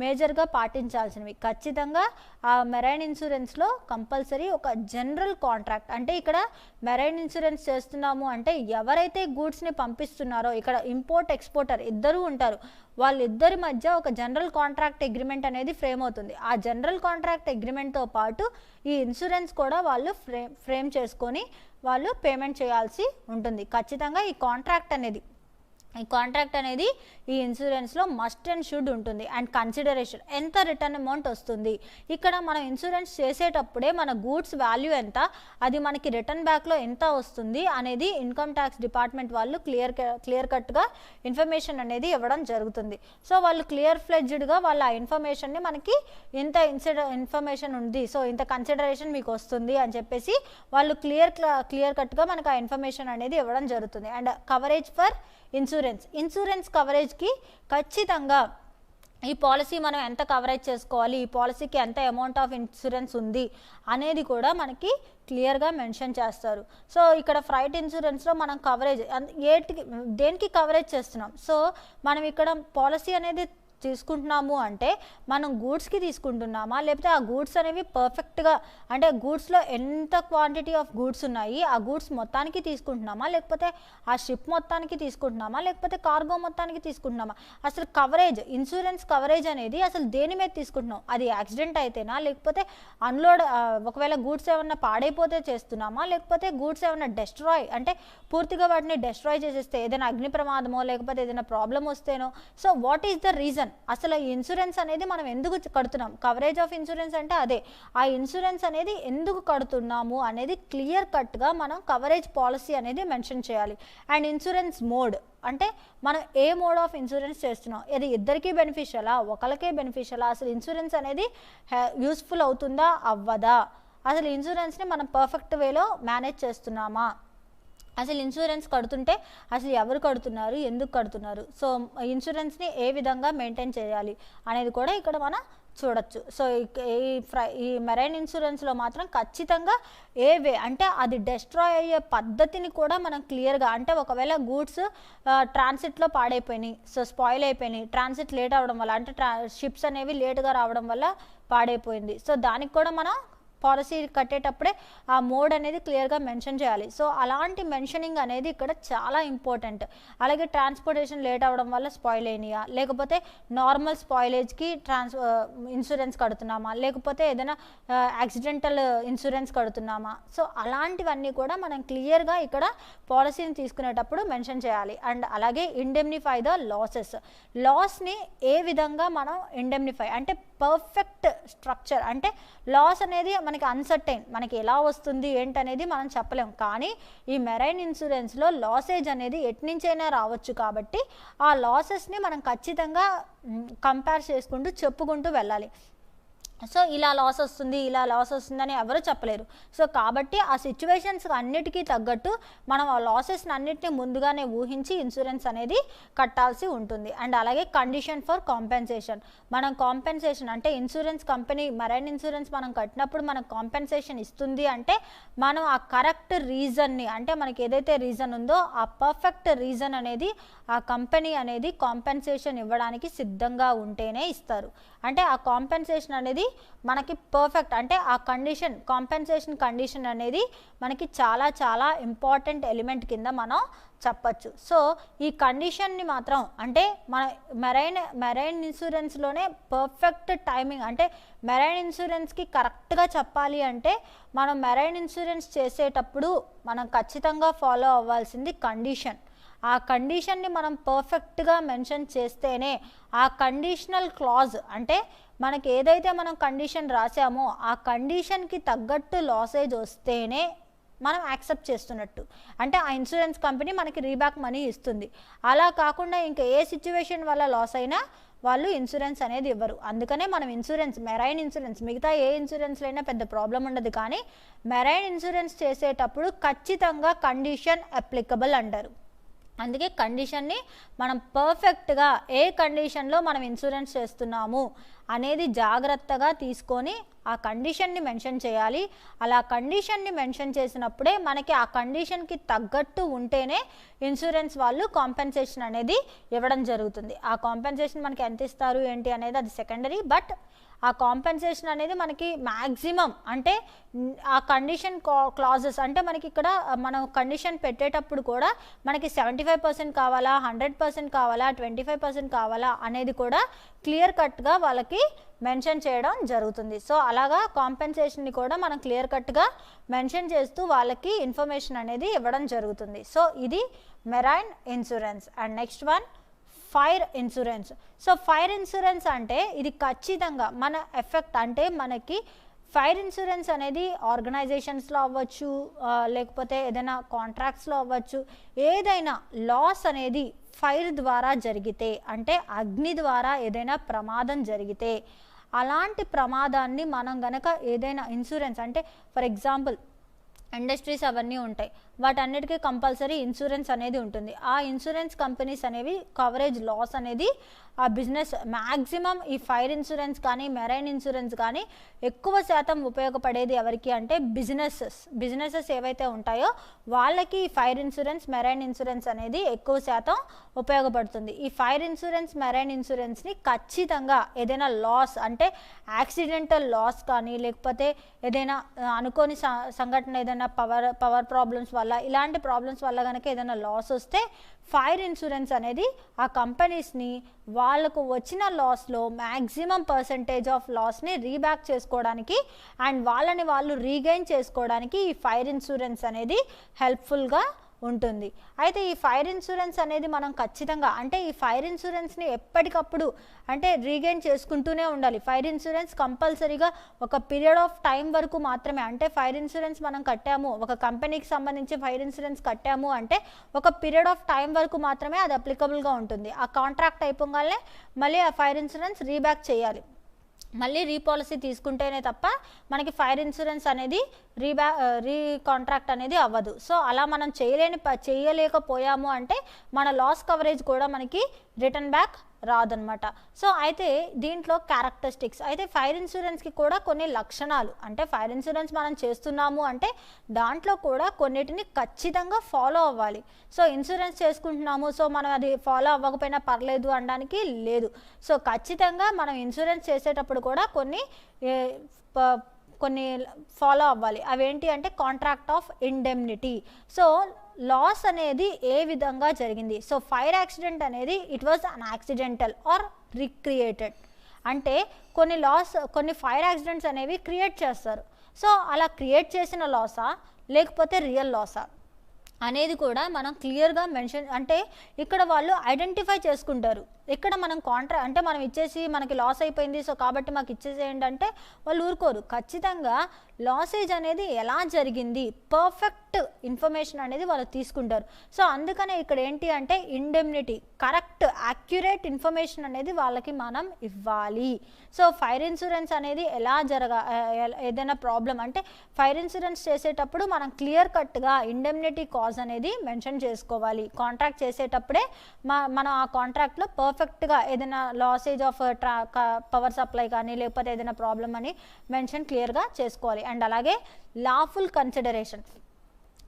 మేజర్గా పాటించాల్సినవి ఖచ్చితంగా ఆ మెరైన్ ఇన్సూరెన్స్లో కంపల్సరీ ఒక జనరల్ కాంట్రాక్ట్, అంటే ఇక్కడ మెరైన్ ఇన్సూరెన్స్ చేస్తున్నాము అంటే ఎవరైతే గూడ్స్ని పంపిస్తున్నారో ఇక్కడ ఇంపోర్ట్ ఎక్స్పోర్టర్ ఇద్దరు ఉంటారు, వాళ్ళిద్దరి మధ్య ఒక జనరల్ కాంట్రాక్ట్ అగ్రిమెంట్ అనేది ఫ్రేమ్ అవుతుంది. ఆ జనరల్ కాంట్రాక్ట్ అగ్రిమెంట్తో పాటు ఈ ఇన్సూరెన్స్ కూడా వాళ్ళు ఫ్రేమ్ చేసుకొని వాళ్ళు పేమెంట్ చేయాల్సి ఉంటుంది. ఖచ్చితంగా ఈ కాంట్రాక్ట్ అనేది ఈ ఇన్సూరెన్స్లో మస్ట్ అండ్ షుడ్ ఉంటుంది. అండ్ కన్సిడరేషన్, ఎంత రిటర్న్ అమౌంట్ వస్తుంది, ఇక్కడ మనం ఇన్సూరెన్స్ చేసేటప్పుడే మన గూడ్స్ వాల్యూ ఎంత, అది మనకి రిటర్న్ బ్యాక్లో ఎంత వస్తుంది అనేది ఇన్కమ్ ట్యాక్స్ డిపార్ట్మెంట్ వాళ్ళు క్లియర్ కట్గా ఇన్ఫర్మేషన్ అనేది ఇవ్వడం జరుగుతుంది. సో వాళ్ళు క్లియర్ ఫ్లెడ్జ్డ్గా వాళ్ళ ఆ ఇన్ఫర్మేషన్ని మనకి ఇంత ఇన్ఫర్మేషన్ ఉంది, సో ఇంత కన్సిడరేషన్ మీకు వస్తుంది అని చెప్పేసి వాళ్ళు క్లియర్ కట్గా మనకు ఆ ఇన్ఫర్మేషన్ అనేది ఇవ్వడం జరుగుతుంది. అండ్ కవరేజ్ ఫర్ ఇన్సూరెన్స్ కవరేజ్కి ఖచ్చితంగా ఈ పాలసీ మనం ఎంత కవరేజ్ చేసుకోవాలి, ఈ పాలసీకి ఎంత అమౌంట్ ఆఫ్ ఇన్సూరెన్స్ ఉంది అనేది కూడా మనకి క్లియర్గా మెన్షన్ చేస్తారు. సో ఇక్కడ ఫ్రైట్ ఇన్సూరెన్స్లో మనం కవరేజ్ దేనికి కవరేజ్ చేస్తున్నాం, సో మనం ఇక్కడ పాలసీ అనేది తీసుకుంటున్నాము అంటే మనం గూడ్స్కి తీసుకుంటున్నామా, లేకపోతే ఆ గూడ్స్ అనేవి పర్ఫెక్ట్గా అంటే గూడ్స్లో ఎంత క్వాంటిటీ ఆఫ్ గూడ్స్ ఉన్నాయి ఆ గూడ్స్ మొత్తానికి తీసుకుంటున్నామా, లేకపోతే ఆ షిప్ మొత్తానికి తీసుకుంటున్నామా, లేకపోతే కార్గో మొత్తానికి తీసుకుంటున్నామా, అసలు కవరేజ్ ఇన్సూరెన్స్ కవరేజ్ అనేది అసలు దేని మీద తీసుకుంటున్నాం, అది యాక్సిడెంట్ అయితేనా, లేకపోతే ఒకవేళ గూడ్స్ ఏమన్నా పాడైపోతే చేస్తున్నామా, లేకపోతే గూడ్స్ ఏమన్నా డెస్ట్రాయ్ అంటే పూర్తిగా వాటిని డెస్ట్రాయ్ చేసేస్తే ఏదైనా అగ్ని ప్రమాదమో లేకపోతే ఏదైనా ప్రాబ్లం వస్తేనో, so what is the reason, అసలు ఈ ఇన్సూరెన్స్ అనేది మనం ఎందుకు కడుతున్నాం, కవరేజ్ ఆఫ్ ఇన్సూరెన్స్ అంటే అదే ఆ ఇన్సూరెన్స్ అనేది ఎందుకు కడుతున్నాము అనేది క్లియర్ కట్గా మనం కవరేజ్ పాలసీ అనేది మెన్షన్ చేయాలి. అండ్ ఇన్సూరెన్స్ మోడ్ అంటే మనం ఏ మోడ్ ఆఫ్ ఇన్సూరెన్స్ చేస్తున్నాం, ఇది ఇద్దరికీ బెనిఫిషియలా, ఒకరికే బెనిఫిషియలా, అసలు ఇన్సూరెన్స్ అనేది యూస్ఫుల్ అవుతుందా అవ్వదా, అసలు ఇన్సూరెన్స్ని మనం పర్ఫెక్ట్ వేలో మేనేజ్ చేస్తున్నామా, అసలు ఇన్సూరెన్స్ కడుతుంటే అసలు ఎవరు కడుతున్నారు, ఎందుకు కడుతున్నారు, సో ఇన్సూరెన్స్ని ఏ విధంగా మెయింటైన్ చేయాలి అనేది కూడా ఇక్కడ మనం చూడొచ్చు. సో ఈ మెరైన్ ఇన్సూరెన్స్లో మాత్రం ఖచ్చితంగా అంటే అది డెస్ట్రాయ్ అయ్యే పద్ధతిని కూడా మనం క్లియర్గా అంటే ఒకవేళ గూడ్స్ ట్రాన్సిట్లో పాడైపోయినాయి, సో స్పాయిల్ అయిపోయినాయి, ట్రాన్సిట్ లేట్ అవ్వడం వల్ల అంటే షిప్స్ అనేవి లేట్గా రావడం వల్ల పాడైపోయింది, సో దానికి కూడా మనం పాలసీ కట్టేటప్పుడే ఆ మోడ్ అనేది క్లియర్గా మెన్షన్ చేయాలి. సో అలాంటి మెన్షనింగ్ అనేది ఇక్కడ చాలా ఇంపార్టెంట్. అలాగే ట్రాన్స్పోర్టేషన్ లేట్ అవ్వడం వల్ల స్పాయిల్ అయినాయా, లేకపోతే నార్మల్ స్పాయిలేజ్కి ఇన్సూరెన్స్ కడుతున్నామా, లేకపోతే ఏదైనా యాక్సిడెంటల్ ఇన్సూరెన్స్ కడుతున్నామా, సో అలాంటివన్నీ కూడా మనం క్లియర్గా ఇక్కడ పాలసీని తీసుకునేటప్పుడు మెన్షన్ చేయాలి. అండ్ అలాగే ఇండెమ్నిఫై ద లాస్ని ఏ విధంగా మనం ఇండెమ్నిఫై అంటే పర్ఫెక్ట్ స్ట్రక్చర్ అంటే లాస్ అనేది మనకి అన్సర్టైన్, మనకి ఎలా వస్తుంది ఏంటనేది మనం చెప్పలేం, కానీ ఈ మెరైన్ ఇన్సూరెన్స్లో లాసేజ్ అనేది ఎట్నుంచైనా రావచ్చు కాబట్టి ఆ లాసెస్ని మనం ఖచ్చితంగా కంపేర్ చేసుకుంటూ చెప్పుకుంటూ వెళ్ళాలి. సో ఇలా లాస్ వస్తుందని ఎవరు చెప్పలేరు. సో కాబట్టి ఆ సిచ్యువేషన్స్ అన్నిటికీ తగ్గట్టు మనం ఆ లాసెస్ని అన్నిటిని ముందుగానే ఊహించి ఇన్సూరెన్స్ అనేది కట్టాల్సి ఉంటుంది. అండ్ అలాగే కండిషన్ ఫర్ కాంపెన్సేషన్, మనం కాంపెన్సేషన్ అంటే ఇన్సూరెన్స్ కంపెనీ మెరైన్ ఇన్సూరెన్స్ మనం కట్టినప్పుడు మనకు కాంపెన్సేషన్ ఇస్తుంది అంటే మనం ఆ కరెక్ట్ రీజన్ని అంటే మనకి ఏదైతే రీజన్ ఉందో ఆ పర్ఫెక్ట్ రీజన్ అనేది ఆ కంపెనీ అనేది కాంపెన్సేషన్ ఇవ్వడానికి సిద్ధంగా ఉంటేనే ఇస్తారు. అంటే ఆ కాంపెన్సేషన్ అనేది మనకి పర్ఫెక్ట్ అంటే ఆ కండిషన్ కాంపెన్సేషన్ కండిషన్ అనేది మనకి చాలా చాలా ఇంపార్టెంట్ ఎలిమెంట్ కింద మనం చెప్పచ్చు. సో ఈ కండిషన్ని మాత్రం అంటే మన మెరైన్ ఇన్సూరెన్స్లోనే పర్ఫెక్ట్ టైమింగ్ అంటే మెరైన్ ఇన్సూరెన్స్కి కరెక్ట్గా చెప్పాలి అంటే మనం మెరైన్ ఇన్సూరెన్స్ చేసేటప్పుడు మనం ఖచ్చితంగా ఫాలో అవ్వాల్సింది కండిషన్. ఆ కండిషన్ని మనం పర్ఫెక్ట్గా మెన్షన్ చేస్తేనే ఆ కండిషనల్ క్లాజ్ అంటే మనకి ఏదైతే మనం కండిషన్ రాసామో ఆ కండిషన్కి తగ్గట్టు లాసేజ్ వస్తేనే మనం యాక్సెప్ట్ చేస్తున్నట్టు, అంటే ఆ ఇన్సూరెన్స్ కంపెనీ మనకి రీబ్యాక్ మనీ ఇస్తుంది. అలా కాకుండా ఇంకా ఏ సిచ్యువేషన్ వల్ల లాస్ అయినా వాళ్ళు ఇన్సూరెన్స్ అనేది ఇవ్వరు. అందుకనే మనం మెరైన్ ఇన్సూరెన్స్ మిగతా ఏ ఇన్సూరెన్స్లో అయినా పెద్ద ప్రాబ్లం ఉండదు, కానీ మెరైన్ ఇన్సూరెన్స్ చేసేటప్పుడు ఖచ్చితంగా కండిషన్ అప్లికబుల్ అంటారు. అందుకే కండిషన్ని మనం పర్ఫెక్ట్గా ఏ కండిషన్లో మనం ఇన్సూరెన్స్ చేస్తున్నాము అనేది జాగ్రత్తగా తీసుకొని ఆ కండిషన్ని మెన్షన్ చేయాలి. అలా కండిషన్ని మెన్షన్ చేసినప్పుడే మనకి ఆ కండిషన్కి తగ్గట్టు ఉంటేనే ఇన్సూరెన్స్ వాళ్ళు కాంపెన్సేషన్ అనేది ఇవ్వడం జరుగుతుంది. ఆ కాంపెన్సేషన్ మనకి ఎంత ఇస్తారు ఏంటి అనేది అది సెకండరీ, బట్ ఆ కాంపెన్సేషన్ అనేది మనకి మ్యాక్సిమం అంటే ఆ కండిషన్ క్లాజెస్ అంటే మనకి ఇక్కడ మనం కండిషన్ పెట్టేటప్పుడు కూడా మనకి 75% కావాలా, 100% కావాలా, 25% కావాలా అనేది కూడా క్లియర్ కట్గా వాళ్ళకి మెన్షన్ చేయడం జరుగుతుంది. సో అలాగా కాంపెన్సేషన్ని కూడా మనం క్లియర్ కట్గా మెన్షన్ చేస్తూ వాళ్ళకి ఇన్ఫర్మేషన్ అనేది ఇవ్వడం జరుగుతుంది. సో ఇది marine insurance. And next one fire insurance. So fire insurance అంటే ఇది ఖచ్చితంగా మన ఎఫెక్ట్ అంటే మనకి ఫైర్ ఇన్సూరెన్స్ అనేది ఆర్గనైజేషన్స్లో అవ్వచ్చు, లేకపోతే ఏదైనా కాంట్రాక్ట్స్లో అవ్వచ్చు, ఏదైనా లాస్ అనేది ఫైర్ ద్వారా జరిగితే అంటే అగ్ని ద్వారా ఏదైనా ప్రమాదం జరిగితే అలాంటి ప్రమాదాన్ని మనం గనక ఏదైనా ఇన్సూరెన్స్ అంటే ఫర్ ఎగ్జాంపుల్ ఇండస్ట్రీస్ అవన్నీ ఉంటాయి, వాటన్నిటికీ కంపల్సరీ ఇన్సూరెన్స్ అనేది ఉంటుంది. ఆ ఇన్సూరెన్స్ కంపెనీస్ అనేవి కవరేజ్ లాస్ అనేది ఆ బిజినెస్ మ్యాక్సిమం ఈ ఫైర్ ఇన్సూరెన్స్ కానీ మెరైన్ ఇన్సూరెన్స్ కానీ ఎక్కువ శాతం ఉపయోగపడేది ఎవరికి అంటే బిజినెసెస్ ఏవైతే ఉంటాయో వాళ్ళకి ఈ ఫైర్ ఇన్సూరెన్స్ మెరైన్ ఇన్సూరెన్స్ అనేది ఎక్కువ శాతం ఉపయోగపడుతుంది. ఈ ఫైర్ ఇన్సూరెన్స్ మెరైన్ ఇన్సూరెన్స్ని ఖచ్చితంగా ఏదైనా లాస్ అంటే యాక్సిడెంటల్ లాస్ కానీ లేకపోతే ఏదైనా అనుకోని సంఘటన ఏదైనా పవర్ ప్రాబ్లమ్స్ వల్ల ఇలాంటి ప్రాబ్లమ్స్ వల్ల కనుక ఏదైనా లాస్ వస్తే ఫైర్ ఇన్సూరెన్స్ అనేది ఆ కంపెనీస్ని వాళ్ళకు వచ్చిన లాస్లో మ్యాక్సిమం పర్సంటేజ్ ఆఫ్ లాస్ని రీబ్యాక్ చేసుకోవడానికి అండ్ వాళ్ళని వాళ్ళు రీగెయిన్ చేసుకోవడానికి ఈ ఫైర్ ఇన్సూరెన్స్ అనేది హెల్ప్ఫుల్గా ఉంటుంది. అయితే ఈ ఫైర్ ఇన్సూరెన్స్ అనేది మనం ఖచ్చితంగా అంటే ఈ ఫైర్ ఇన్సూరెన్స్ని ఎప్పటికప్పుడు అంటే రీగెయిన్ చేసుకుంటూనే ఉండాలి. ఫైర్ ఇన్సూరెన్స్ కంపల్సరీగా ఒక పీరియడ్ ఆఫ్ టైం వరకు మాత్రమే అంటే ఫైర్ ఇన్సూరెన్స్ మనం కట్టాము, ఒక కంపెనీకి సంబంధించి ఫైర్ ఇన్సూరెన్స్ కట్టాము అంటే ఒక పీరియడ్ ఆఫ్ టైం వరకు మాత్రమే అది అప్లికబుల్గా ఉంటుంది. ఆ కాంట్రాక్ట్ అయిపోగానే మళ్ళీ ఆ ఫైర్ ఇన్సూరెన్స్ రీబ్యాక్ చేయాలి, మళ్ళీ రీపాలసీ తీసుకుంటేనే తప్ప మనకి ఫైర్ ఇన్సూరెన్స్ అనేది రీకాంట్రాక్ట్ అనేది అవ్వదు. సో అలా మనం చేయలేకపోయాము అంటే మన లాస్ కవరేజ్ కూడా మనకి రిటర్న్ బ్యాక్ రాదనమాట. సో అయితే దీంట్లో క్యారెక్టరిస్టిక్స్ అయితే ఫైర్ ఇన్సూరెన్స్కి కూడా కొన్ని లక్షణాలు అంటే ఫైర్ ఇన్సూరెన్స్ మనం చేస్తున్నాము అంటే దాంట్లో కూడా కొన్నిటిని ఖచ్చితంగా ఫాలో అవ్వాలి. సో ఇన్సూరెన్స్ చేసుకుంటున్నాము సో మనం అది ఫాలో అవ్వకపోయినా పర్లేదు అనడానికి లేదు. సో ఖచ్చితంగా మనం ఇన్సూరెన్స్ చేసేటప్పుడు కూడా కొన్ని ఫాలో అవ్వాలి. అవేంటి అంటే contract of indemnity. So loss అనేది ఏ విధంగా జరిగింది, సో ఫైర్ యాక్సిడెంట్ అనేది it was an accidental or recreated అంటే కొన్ని ఫైర్ యాక్సిడెంట్స్ అనేవి క్రియేట్ చేస్తారు. సో అలా క్రియేట్ చేసిన లాసా లేకపోతే రియల్ లాసా అనేది కూడా మనం క్లియర్గా మెన్షన్ అంటే ఇక్కడ వాళ్ళు ఐడెంటిఫై చేసుకుంటారు. ఇక్కడ మనం అంటే మనం ఇచ్చేసి మనకి లాస్ అయిపోయింది సో కాబట్టి మాకు ఇచ్చేసేయండి అంటే వాళ్ళు ఊరుకోరు. ఖచ్చితంగా లాసేజ్ అనేది ఎలా జరిగింది పర్ఫెక్ట్ ఇన్ఫర్మేషన్ అనేది వాళ్ళు తీసుకుంటారు. సో అందుకనే ఇక్కడ ఏంటి అంటే ఇండెమ్నిటీ కరెక్ట్ యాక్యురేట్ ఇన్ఫర్మేషన్ అనేది వాళ్ళకి మనం ఇవ్వాలి. సో ఫైర్ ఇన్సూరెన్స్ అనేది ఏదైనా ప్రాబ్లం అంటే ఫైర్ ఇన్సూరెన్స్ చేసేటప్పుడు మనం క్లియర్ కట్గా ఇండెమ్నిటీ కాజ్ అనేది మెన్షన్ చేసుకోవాలి. కాంట్రాక్ట్ చేసేటప్పుడే మనం ఆ కాంట్రాక్ట్లో పర్ఫెక్ట్గా ఏదైనా లాసేజ్ ఆఫ్ పవర్ సప్లై కానీ లేకపోతే ఏదైనా ప్రాబ్లం అని మెన్షన్ క్లియర్గా చేసుకోవాలి. అండ్ అలాగే లాఫుల్ కన్సిడరేషన్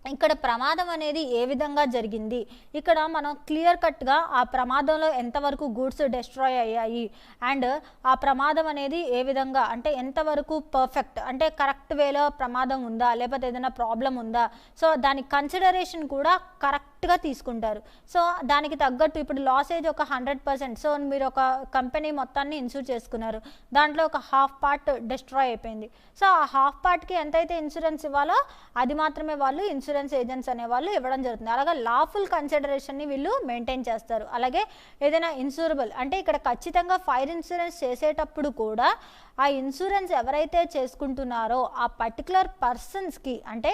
ఇక్కడ ప్రమాదం అనేది ఏ విధంగా జరిగింది, ఇక్కడ మనం క్లియర్ కట్గా ఆ ప్రమాదంలో ఎంతవరకు గూడ్స్ డెస్ట్రాయ్ అయ్యాయి అండ్ ఆ ప్రమాదం అనేది ఏ విధంగా అంటే ఎంతవరకు పర్ఫెక్ట్ అంటే కరెక్ట్ వేలో ప్రమాదం ఉందా లేకపోతే ఏదైనా ప్రాబ్లం ఉందా, సో దాని కన్సిడరేషన్ కూడా కరెక్ట్గా తీసుకుంటారు. సో దానికి తగ్గట్టు ఇప్పుడు లాసేజ్ ఒక 100%, సో మీరు ఒక కంపెనీ మొత్తాన్ని ఇన్సూర్ చేసుకున్నారు, దాంట్లో ఒక హాఫ్ పార్ట్ డెస్ట్రాయ్ అయిపోయింది. సో ఆ హాఫ్ పార్ట్కి ఎంతైతే ఇన్సూరెన్స్ ఇవ్వాలో అది మాత్రమే వాళ్ళు ఇన్సూరెన్స్ ఏజెంట్స్ అనేవాళ్ళు ఇవ్వడం జరుగుతుంది. అలాగే లాఫుల్ కన్సిడరేషన్ని వీళ్ళు మెయింటైన్ చేస్తారు. అలాగే ఏదైనా ఇన్సూరబుల్ అంటే ఇక్కడ ఖచ్చితంగా ఫైర్ ఇన్సూరెన్స్ చేసేటప్పుడు కూడా ఆ ఇన్సూరెన్స్ ఎవరైతే చేసుకుంటున్నారో ఆ పర్టికులర్ పర్సన్స్కి అంటే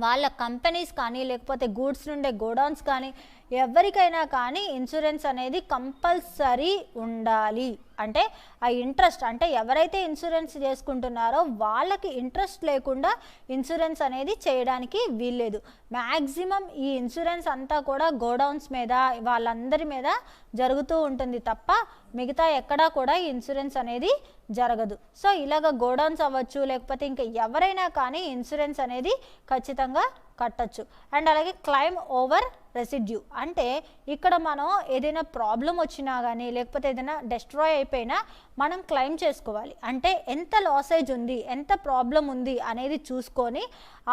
వాళ్ళ కంపెనీస్ కానీ లేకపోతే గూడ్స్ నుండే గోడౌన్స్ కానీ ఎవరికైనా కానీ ఇన్సూరెన్స్ అనేది కంపల్సరీ ఉండాలి. అంటే ఆ ఇంట్రెస్ట్ అంటే ఎవరైతే ఇన్సూరెన్స్ చేసుకుంటున్నారో వాళ్ళకి ఇంట్రెస్ట్ లేకుండా ఇన్సూరెన్స్ అనేది చేయడానికి వీల్లేదు. మ్యాక్సిమం ఈ ఇన్సూరెన్స్ అంతా కూడా గోడౌన్స్ మీద వాళ్ళందరి మీద జరుగుతూ ఉంటుంది తప్ప మిగతా ఎక్కడా కూడా ఈ ఇన్సూరెన్స్ అనేది జరగదు. సో ఇలాగ గోడౌన్స్ అవ్వచ్చు లేకపోతే ఇంకా ఎవరైనా కానీ ఇన్సూరెన్స్ అనేది ఖచ్చితంగా కట్టచ్చు. అండ్ అలాగే క్లైమ్ ఓవర్ రెసిడ్యూ అంటే ఇక్కడ మనం ఏదైనా ప్రాబ్లం వచ్చినా కానీ లేకపోతే ఏదైనా డెస్ట్రాయ్ అయిపోయినా మనం క్లెయిమ్ చేసుకోవాలి. అంటే ఎంత లాసేజ్ ఉంది ఎంత ప్రాబ్లం ఉంది అనేది చూసుకొని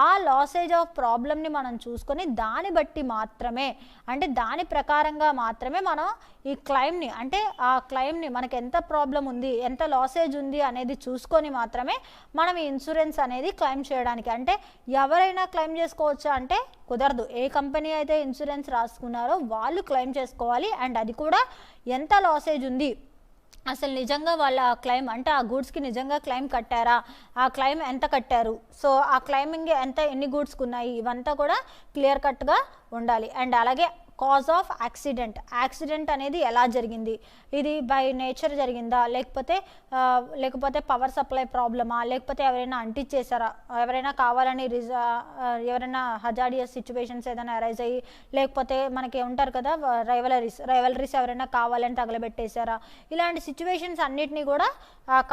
ఆ లాసేజ్ ఆఫ్ ప్రాబ్లమ్ని మనం చూసుకొని దాన్ని బట్టి మాత్రమే అంటే దాని ప్రకారంగా మాత్రమే మనం ఈ క్లెయిమ్ని అంటే ఆ క్లెయిమ్ని మనకి ఎంత ప్రాబ్లం ఉంది ఎంత లాసేజ్ ఉంది అనేది చూసుకొని మాత్రమే మనం ఈ ఇన్సూరెన్స్ అనేది క్లెయిమ్ చేయడానికి. అంటే ఎవరైనా క్లెయిమ్ చేసుకోవచ్చా అంటే కుదరదు. ఏ కంపెనీ అయితే ఇన్సూరెన్స్ రాసుకున్నారో వాళ్ళు క్లెయిమ్ చేసుకోవాలి. అండ్ అది కూడా ఎంత లాసేజ్ ఉంది అసలు నిజంగా వాళ్ళ క్లెయిమ్ అంటే ఆ గూడ్స్కి నిజంగా క్లెయిమ్ కట్టారా, ఆ క్లెయిమ్ ఎంత కట్టారు, సో ఆ క్లెయిమింగ్ ఎంత ఎన్ని గూడ్స్కి ఉన్నాయి ఇవంతా కూడా క్లియర్ కట్గా ఉండాలి. అండ్ అలాగే కాజ్ ఆఫ్ యాక్సిడెంట్ అనేది ఎలా జరిగింది, ఇది బై నేచర్ జరిగిందా లేకపోతే పవర్ సప్లై ప్రాబ్లమా లేకపోతే ఎవరైనా అంటించేసారా, ఎవరైనా కావాలని ఎవరైనా హజార్డియస్ సిచ్యువేషన్స్ ఏదైనా అరైజ్ అయ్యి లేకపోతే మనకి ఉంటారు కదా రైవలరీస్ ఎవరైనా కావాలని తగలబెట్టేశారా, ఇలాంటి సిచ్యువేషన్స్ అన్నిటినీ కూడా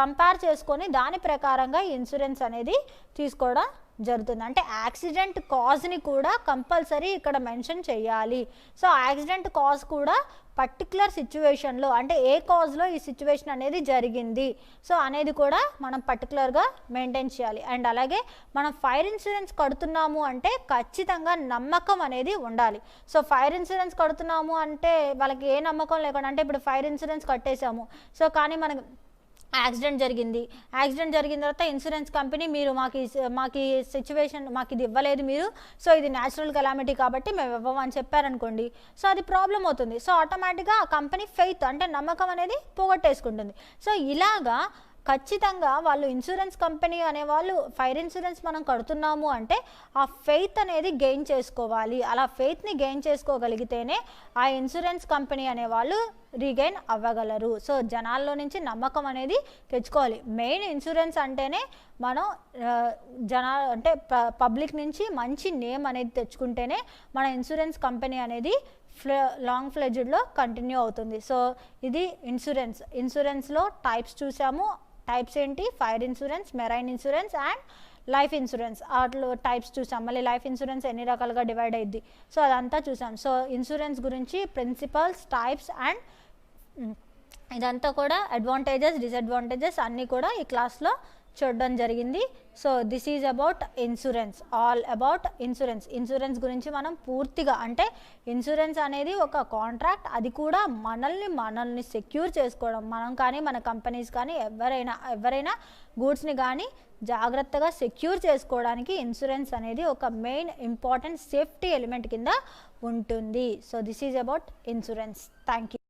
కంపేర్ చేసుకొని దాని ప్రకారంగా ఇన్సూరెన్స్ అనేది తీసుకోవడం జరుగుతుంది. అంటే యాక్సిడెంట్ కాజ్ని కూడా కంపల్సరీ ఇక్కడ మెన్షన్ చేయాలి. సో యాక్సిడెంట్ కాజ్ కూడా పర్టికులర్ సిచ్యువేషన్లో అంటే ఏ కాజ్లో ఈ సిచ్యువేషన్ అనేది జరిగింది సో అనేది కూడా మనం పర్టికులర్గా మెయింటైన్ చేయాలి. అండ్ అలాగే మనం ఫైర్ ఇన్సూరెన్స్ కడుతున్నాము అంటే ఖచ్చితంగా నమ్మకం అనేది ఉండాలి. సో ఫైర్ ఇన్సూరెన్స్ కడుతున్నాము అంటే వాళ్ళకి ఏ నమ్మకం లేకుండా అంటే ఇప్పుడు ఫైర్ ఇన్సూరెన్స్ కట్టేశాము సో కానీ మనకి యాక్సిడెంట్ జరిగిన తర్వాత ఇన్సూరెన్స్ కంపెనీ మీరు మాకు ఈ సిచ్యువేషన్ మాకు ఇది ఇవ్వలేదు మీరు, సో ఇది న్యాచురల్ కెలామిటీ కాబట్టి మేము ఇవ్వమని చెప్పారనుకోండి, సో అది ప్రాబ్లం అవుతుంది. సో ఆటోమేటిక్గా ఆ కంపెనీ ఫెయిత్ అంటే నమ్మకం అనేది పోగొట్టేసుకుంటుంది. సో ఇలాగా ఖచ్చితంగా వాళ్ళు ఇన్సూరెన్స్ కంపెనీ అనేవాళ్ళు ఫైర్ ఇన్సూరెన్స్ మనం కడుతున్నాము అంటే ఆ ఫెయిత్ అనేది గెయిన్ చేసుకోవాలి. అలా ఫెయిత్ని గెయిన్ చేసుకోగలిగితేనే ఆ ఇన్సూరెన్స్ కంపెనీ అనేవాళ్ళు రీగెయిన్ అవ్వగలరు. సో జనాల్లో నుంచి నమ్మకం అనేది తెచ్చుకోవాలి. మెయిన్ ఇన్సూరెన్స్ అంటేనే మనం అంటే పబ్లిక్ నుంచి మంచి నేమ్ అనేది తెచ్చుకుంటేనే మన ఇన్సూరెన్స్ కంపెనీ అనేది లాంగ్ ఫ్లెడ్జ్డ్లో కంటిన్యూ అవుతుంది. సో ఇది ఇన్సూరెన్స్లో టైప్స్ చూసాము. టైప్స్ ఏంటి, fire insurance, marine insurance and life insurance అట్లా టైప్స్ చూసాం. మళ్ళీ లైఫ్ ఇన్సూరెన్స్ ఎన్ని రకాలుగా డివైడ్ అయ్యింది సో అదంతా చూసాం. సో ఇన్సూరెన్స్ గురించి ప్రిన్సిపల్స్, టైప్స్ అండ్ ఇదంతా కూడా అడ్వాంటేజెస్, డిసడ్వాంటేజెస్ అన్నీ కూడా ఈ క్లాస్లో చూడడం జరిగింది. So this is about insurance, all about insurance గురించి మనం పూర్తిగా అంటే ఇన్సూరెన్స్ అనేది ఒక కాంట్రాక్ట్, అది కూడా మనల్ని సెక్యూర్ చేసుకోవడం, మనం కానీ మన కంపెనీస్ కానీ ఎవరైనా గూడ్స్ని కానీ జాగ్రత్తగా సెక్యూర్ చేసుకోవడానికి ఇన్సూరెన్స్ అనేది ఒక మెయిన్ ఇంపార్టెంట్ సేఫ్టీ ఎలిమెంట్ కింద ఉంటుంది. So this is about insurance. Thank you.